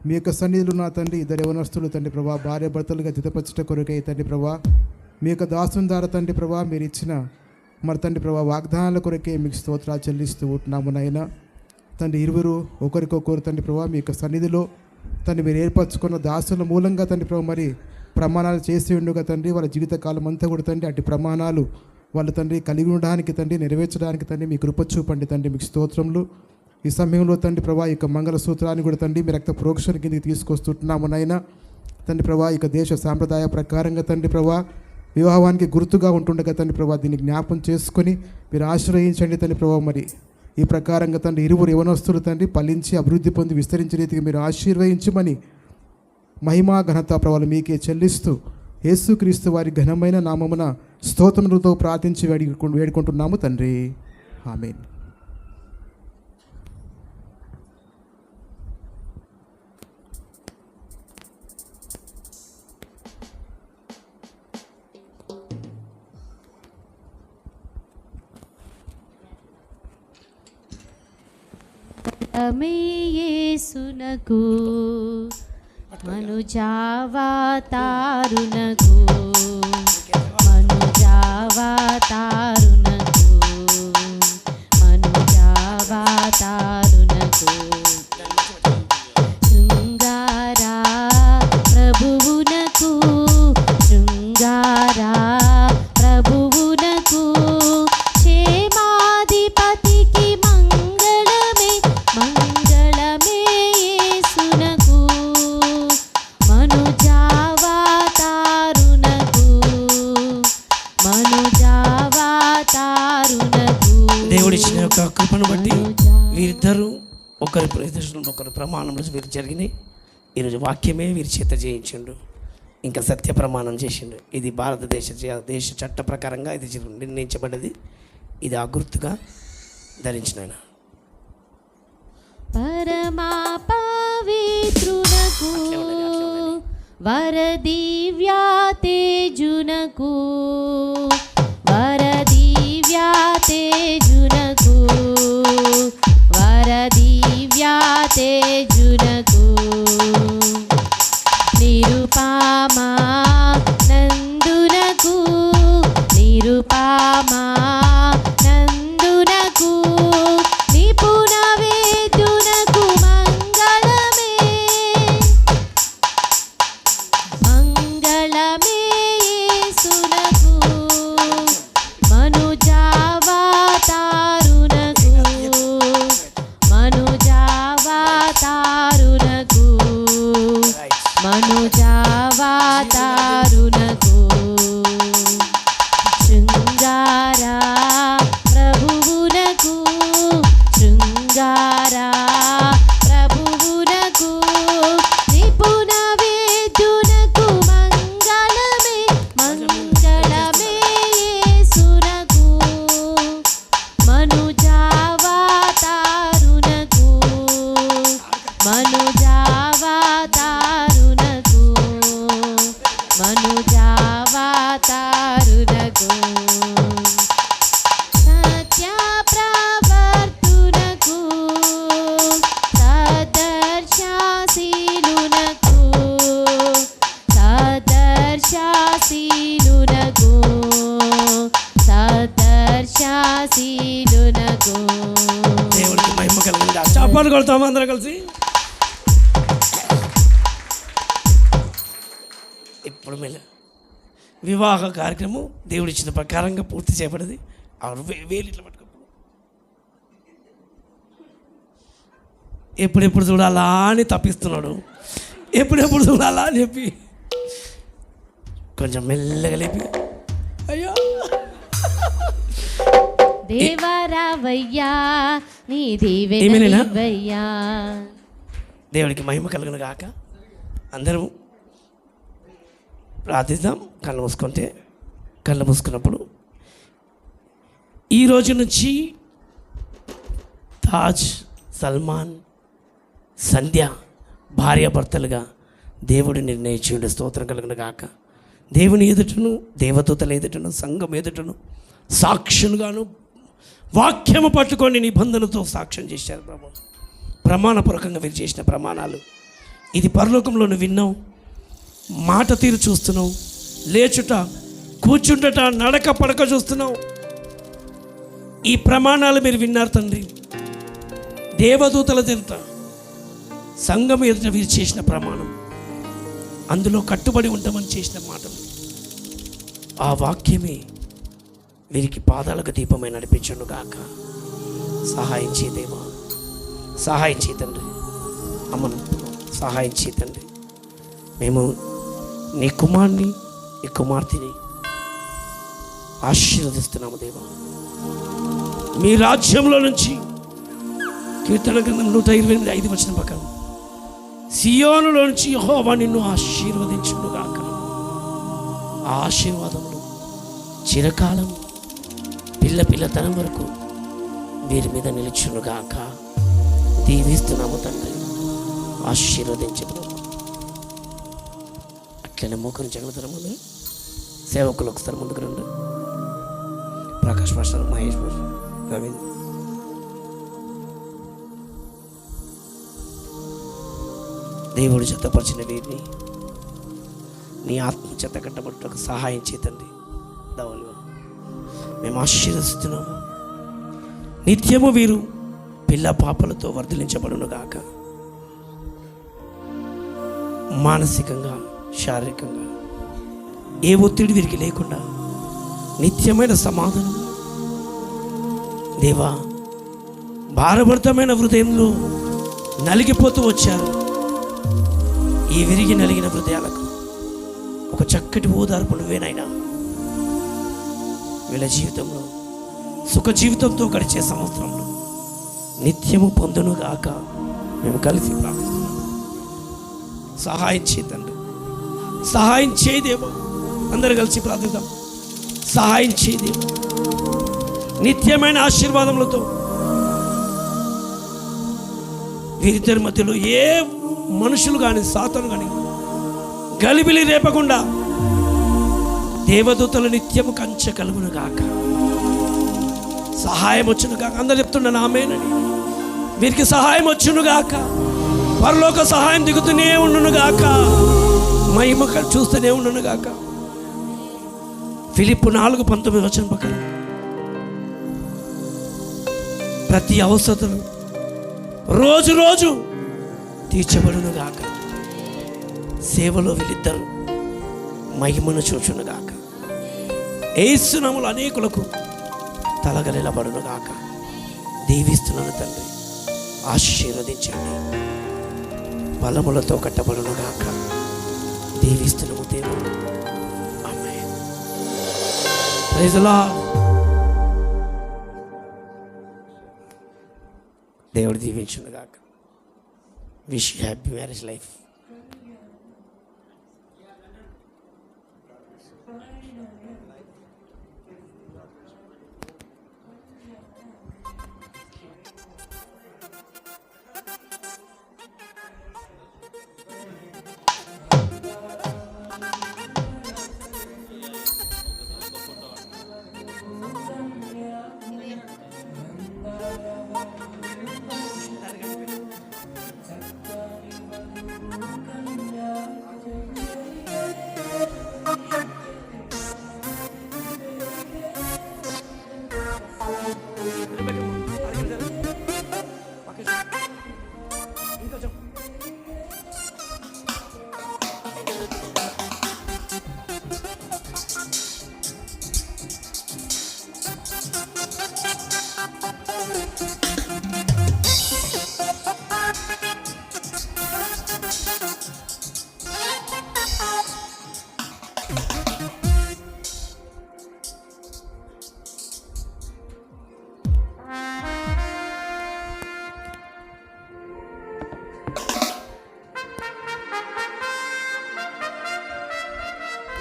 మీ యొక్క సన్నిధులు నా తండ్రి ఇద్దరు యవనస్తులు తండ్రి ప్రభా భార్య భర్తలుగా జతపరచుట కొరకై తండ్రి ప్రభా మీ యొక్క దాసుని ద్వారా తండ్రి ప్రభా మీరు ఇచ్చిన మరి తండ్రి ప్రభా వాగ్దానాల కొరకే మీకు స్తోత్రాలు చెల్లిస్తూ ఉంటున్నాము నాయన. తండ్రి ఇరువురు ఒకరికొకరు తండ్రి ప్రభా మీ యొక్క సన్నిధిలో తండ్రి మీరు ఏర్పరచుకున్న దాసుల మూలంగా తండ్రి ప్రభా మరి ప్రమాణాలు చేసి ఉండగా తండ్రి వాళ్ళ జీవితకాలం అంతా కూడా తండ్రి అటు ప్రమాణాలు వాళ్ళు తండ్రి కలిగి ఉండడానికి తండ్రి నెరవేర్చడానికి తండ్రి మీ కృప చూపండి తండ్రి మీకు స్తోత్రములు. ఈ సమయంలో తండ్రి ప్రభా ఈ యొక్క మంగళసూత్రాన్ని కూడా తండ్రి మీ రక్త ప్రోక్షణ కిందకి తీసుకొస్తుంటున్నాము నాయన. తండ్రి ప్రభా ఇక దేశ సాంప్రదాయ ప్రకారంగా తండ్రి ప్రభా వివాహానికి గుర్తుగా ఉంటుండగా తండ్రి ప్రభా దీన్ని జ్ఞాపం చేసుకొని మీరు ఆశ్రయించండి తండ్రి ప్రభా. మరి ఈ ప్రకారంగా తండ్రి ఇరువురు యవనస్తులు తండ్రి ఫలించి అభివృద్ధి పొంది విస్తరించే రీతిగా మీరు ఆశీర్వదించమని మహిమా ఘనత ప్రభావాలు మీకే చెల్లిస్తూ యేసుక్రీస్తు వారి ఘనమైన నామమున స్తోత్రములతో ప్రార్థించి వేడుకుంటున్నాము తండ్రి. ఆమేన్. యేసునకు మనుజావతారునకు మనుజావతారునకు మనుజావతారునకు శృంగారా ప్రభువునకు శృంగారా ప్రభువునకు క్షేమాధిపతికి మంగళమే మంగళమే యేసునకు మనుజావతారునకు మనుజావతారునకు. దేవుడిచ్చిన యొక్క కృపను బట్టి వీరిద్దరూ ఒకరి ప్రదర్శనలో ఒకరి ప్రమాణంలో వీరు జరిగినాయి. ఈరోజు వాక్యమే వీరి చేత చేయించిండు, ఇంకా సత్య ప్రమాణం చేసిండు. ఇది భారతదేశ దేశ చట్ట ప్రకారంగా ఇది నిర్ణయించబడ్డది. ఇది ఆ గుర్తుగా ధరించిన పరమా పవిత్రునకు వరదివ్యా తేజునకు వరదివ్యా తేజునకు వరదివ్యా తేజునకు నిరుపమా నందునకు నిరుపమా నందునకు నిపుణ వేద్యునకు మంగళమే మంగళమే యేసునకు మనుజావతారునకు మనుజావతారునకు మనుజావతారునకు శృంగారా ప్రభువునకు శృంగారా ప్రభువునకు నిపుణ వేద్యునకు మంగళమే మంగళమే యేసునకు మనుజావతారునకు మనుజావతారునకు మనుజావతారునకు సత్య ప్రవర్తునకు సదర్శశీలునకు సదర్శశీలునకు సదర్శశీలునకు. దేవుడికి మహిమ కలిగింది. చప్పట్లు కొడతాము అందరం కలిసి. ఇప్పుడు మెల్ల వివాహ కార్యక్రమం దేవుడిచ్చిన ప్రకారంగా పూర్తి చేయబడింది. వేలు ఇట్లా పట్టుకో. ఎప్పుడెప్పుడు చూడాలా అని తప్పిస్తున్నాడు, ఎప్పుడెప్పుడు చూడాలా అని చెప్పి కొంచెం మెల్లగా లేపి అయ్యో దేవరావయ్యా నీ ఏమేనా? దీవెనవయ్యా. దేవుడికి మహిమ కలుగును గాక. అందరం ప్రార్థిద్దాం. కళ్ళు మూసుకుంటే కళ్ళు మూసుకున్నప్పుడు ఈ రోజు నుంచి తాజ్, సల్మాన్, సంధ్య భార్యాభర్తలుగా దేవుడు నిర్ణయించుండే స్తోత్రం కలుగును గాక. దేవుని ఎదుటను, దేవదూతల ఎదుటను, సంఘం ఎదుటను సాక్షులుగాను వాక్యము పట్టుకొని నిబంధనతో సాక్ష్యం చేశారు ప్రభు. ప్రమాణపూర్వకంగా వీరు చేసిన ప్రమాణాలు ఇది పరలోకంలో నువ్వు విన్నావు, మాట తీరు చూస్తున్నావు, లేచుట కూర్చుంటట, నడక పడక చూస్తున్నావు. ఈ ప్రమాణాలు మీరు విన్నారు తండ్రి. దేవదూతల ఎదుట, సంఘం ఎదుట వీరు చేసిన ప్రమాణం, అందులో కట్టుబడి ఉంటామని చేసిన మాటలు, ఆ వాక్యమే వీరికి పాదాలకు దీపమై నడిపించును గాక. సహాయం చేయదేవా, సహాయం చేయ తండ్రి. అమ్మను సహాయం చేయ తండ్రి. మేము నీ కుమారుని, నీ కుమార్తెని ఆశీర్వదిస్తున్నాము దేవా. మీ రాజ్యంలో నుంచి కీర్తన గ్రంథం 128:5 ప్రకారం సియోనులో నుంచి యెహోవా నిన్ను ఆశీర్వదించును గాక. ఆ ఆశీర్వాదములు చిరకాలం పిల్లతనం వరకు వీరి మీద నిలుచును గాక. దీవిస్తున్నాము తండ్రి, ఆశీర్వదించు ప్రభు. అట్లనే మోకరించగలుగుతారు. ముందు సేవకులు ఒకసారి ముందుకు రండి. Prakash master, Mahesh master, Ravindra. దేవుడు చెత్తపరిచిన వీరిని నీ ఆత్మ చెత్త కట్టబట్టుకు సహాయం చేతండి. దవలు మేము ఆశీర్వదిస్తున్నాము. నిత్యము వీరు పిల్ల పాపలతో వర్ధిలించబడును గాక. మానసికంగా, శారీరకంగా ఏ ఒత్తిడి వీరికి లేకుండా నిత్యమైన సమాధానం దేవా. భారభరితమైన హృదయంలో నలిగిపోతూ వచ్చారు. ఈ విరిగి నలిగిన హృదయాలకు ఒక చక్కటి ఓదార్పు నువ్వేనైనా. వీళ్ళ జీవితంలో సుఖ జీవితంతో గడిచే సంవత్సరంలో నిత్యము పొందును గాక మేము కలిసి ప్రార్థిస్తున్నాం. సహాయం చేయదండి, సహాయం చేయదేవా. అందరూ కలిసి ప్రార్థిద్దాం. సహాయం చేయదేవా. నిత్యమైన ఆశీర్వాదములతో వీరిద్దరి మధ్యలో ఏ మనుషులు కానీ సాతాను కానీ గలిబిలి రేపకుండా దేవదూతల నిత్యము కంచె కలుగును గాక. సహాయం వచ్చును గాక. అందరు చెప్తున్నాను ఆమేనని. వీరికి సహాయం వచ్చును గాక. పరలోక సహాయం దిగుతూనే ఉండును గాక. మహిమ చూస్తూనే ఉండును గాక. ఫిలిప్పు 4:19 ప్రకారం ప్రతి అవసరం రోజు రోజు తీర్చబడును గాక. సేవలో వీళ్ళిద్దరు మహిమను చూచును గాక. యేసు నామములో అనేకులకు తలగలిలబడును గాక. దీవిస్తున్నాను తండ్రి, ఆశీర్వదించండి. బలములతో కట్టబడును గాక. దీవిస్తున్నాము దేవుడు. ఆమేన్. Praise the Lord. దేవుడు దీవించును గాక. Wish you happy marriage life.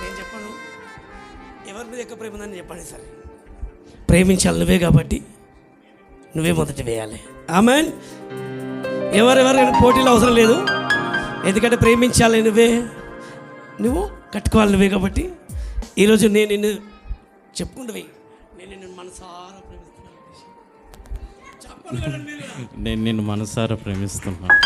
నేను చెప్పను ఎవరి మీద ఎక్కువ ప్రేమ ఉందని చెప్పండి సార్. ప్రేమించాలి నువ్వే కాబట్టి నువ్వే మొదటి వేయాలి. ఆమెన్. ఎవరెవరైనా పోటీలో అవసరం లేదు. ఎందుకంటే ప్రేమించాలి నువ్వు కట్టుకోవాలి నువ్వే కాబట్టి ఈరోజు నేను నిన్ను చెప్పుకుంటూ వేయి. నేను నిన్ను మనసారా ప్రేమిస్తున్నాను. నేను నిన్ను మనసారా ప్రేమిస్తున్నాను.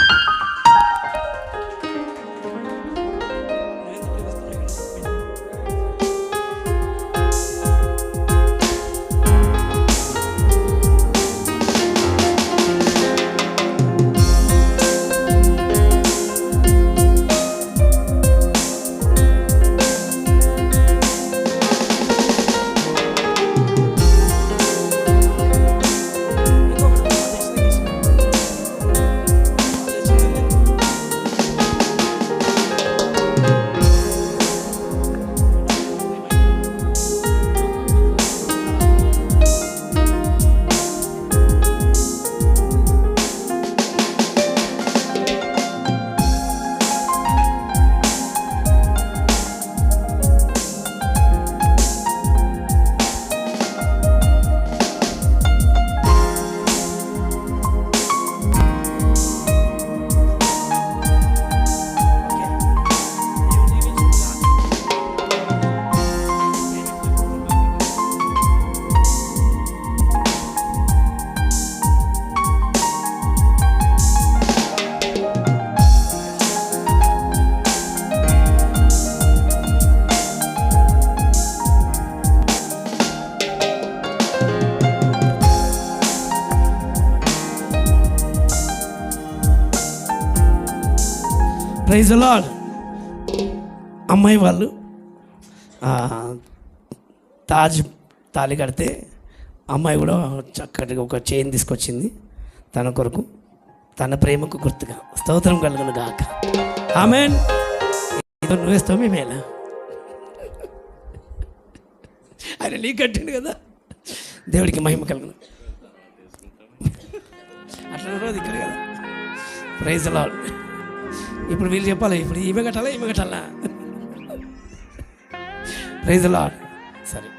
Praise the lord. అమ్మాయి వాళ్ళు తాళి కడితే అమ్మాయి కూడా చక్కటిగా ఒక చైన్ తీసుకొచ్చింది తన కొరకు, తన ప్రేమకు గుర్తుగా. స్తోత్రం కలుగును గాక. ఆమేన్. నువ్వేస్తావు మేమేలా, ఆయన నీ కట్టిండు కదా. దేవుడికి మహిమ కలుగును. అట్లా రోజు ఇక్కడ కదా. Praise the lord. ఇప్పుడు వీళ్ళు చెప్పాలి, ఇప్పుడు ఈమె కట్టాలా. Praise the lord. సరే,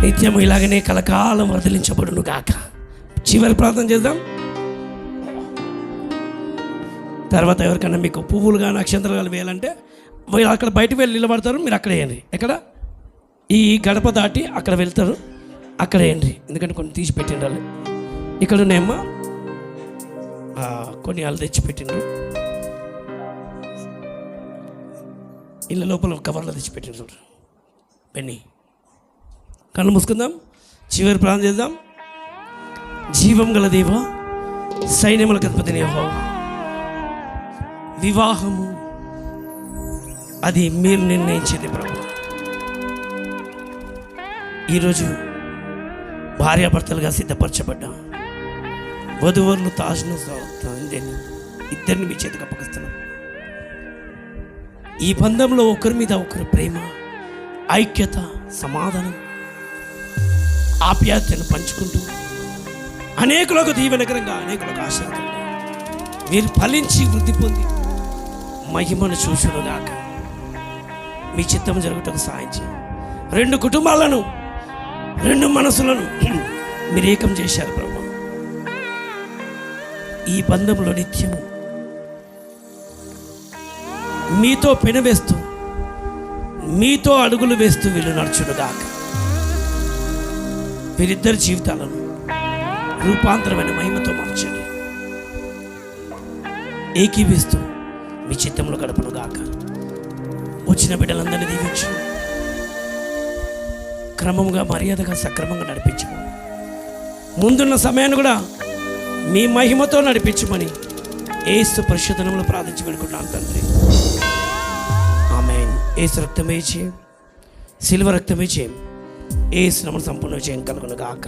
నిత్యము ఇలాగనే కలకాలం వర్ధలించబడును గాక. చివరి ప్రార్థన చేద్దాం. తర్వాత ఎవరికైనా మీకు పువ్వులు కానీ అక్షంతలు కానీ వేయాలంటే మీరు అక్కడ బయటకు వెళ్ళి నిలబడతారు, మీరు అక్కడ వేయండి. ఎక్కడ? ఈ గడప దాటి అక్కడ వెళ్తారు, అక్కడ వేయండి. ఎందుకంటే కొన్ని తీసి పెట్టిండాలి. ఇక్కడ ఉన్నాయమ్మా కొన్ని వాళ్ళు తెచ్చి పెట్టిండ్రు, ఇళ్ళ లోపల కవర్లో తెచ్చి పెట్టిండ్రు. చూడు పెన్ని. కళ్ళు మూసుకుందాం, చివరి ప్రార్థన చేద్దాం. జీవం గల దేవ, సైన్యములకు అధిపతి యెహోవా, వివాహము అది మీరు నిర్ణయించేది ప్రభు. ఈరోజు భార్యాభర్తలుగా సిద్ధపరచబడ్డా వధువరులు తాజ్ను ఇద్దరిని మీ చేతికి అప్పగిస్తున్నాం. ఈ బంధంలో ఒకరి మీద ఒకరు ప్రేమ, ఐక్యత, సమాధానం, ఆప్యాయతను పంచుకుంటూ అనేకులకు దీవెనకరంగా, అనేకులకు ఆశీర్వాదంగా వీరు ఫలించి వృద్ధి పొంది మహిమను చూచునుగాక. మీ చిత్తం జరుగుటకు సాయం చేయండి. 2 కుటుంబాలను, 2 మనసులను మీరు ఏకం చేశారు ప్రభు. ఈ బంధంలో నిత్యము మీతో పెనవేస్తూ, మీతో అడుగులు వేస్తూ వీళ్ళు నడుచునుగాక. వీరిద్దరి జీవితాలను రూపాంతరమైన మహిమతో మార్చండి. ఏకీవిస్తూ మీ చిత్తంలో గడపను గాక. వచ్చిన బిడ్డలందరినీ దీవించు, క్రమంగా మర్యాదగా సక్రమంగా నడిపించు. ముందున్న సమయాన్ని కూడా మీ మహిమతో నడిపించమని యేసు పరిశుద్ధ నామములో ప్రార్థించి వేడుకుంటున్నాను తండ్రి. ఆమేన్. యేసు రక్తమే చేయం, సిల్వ రక్తమే చేయం, యేసు నామములో సంపూర్ణ జయం కలుగును గాక.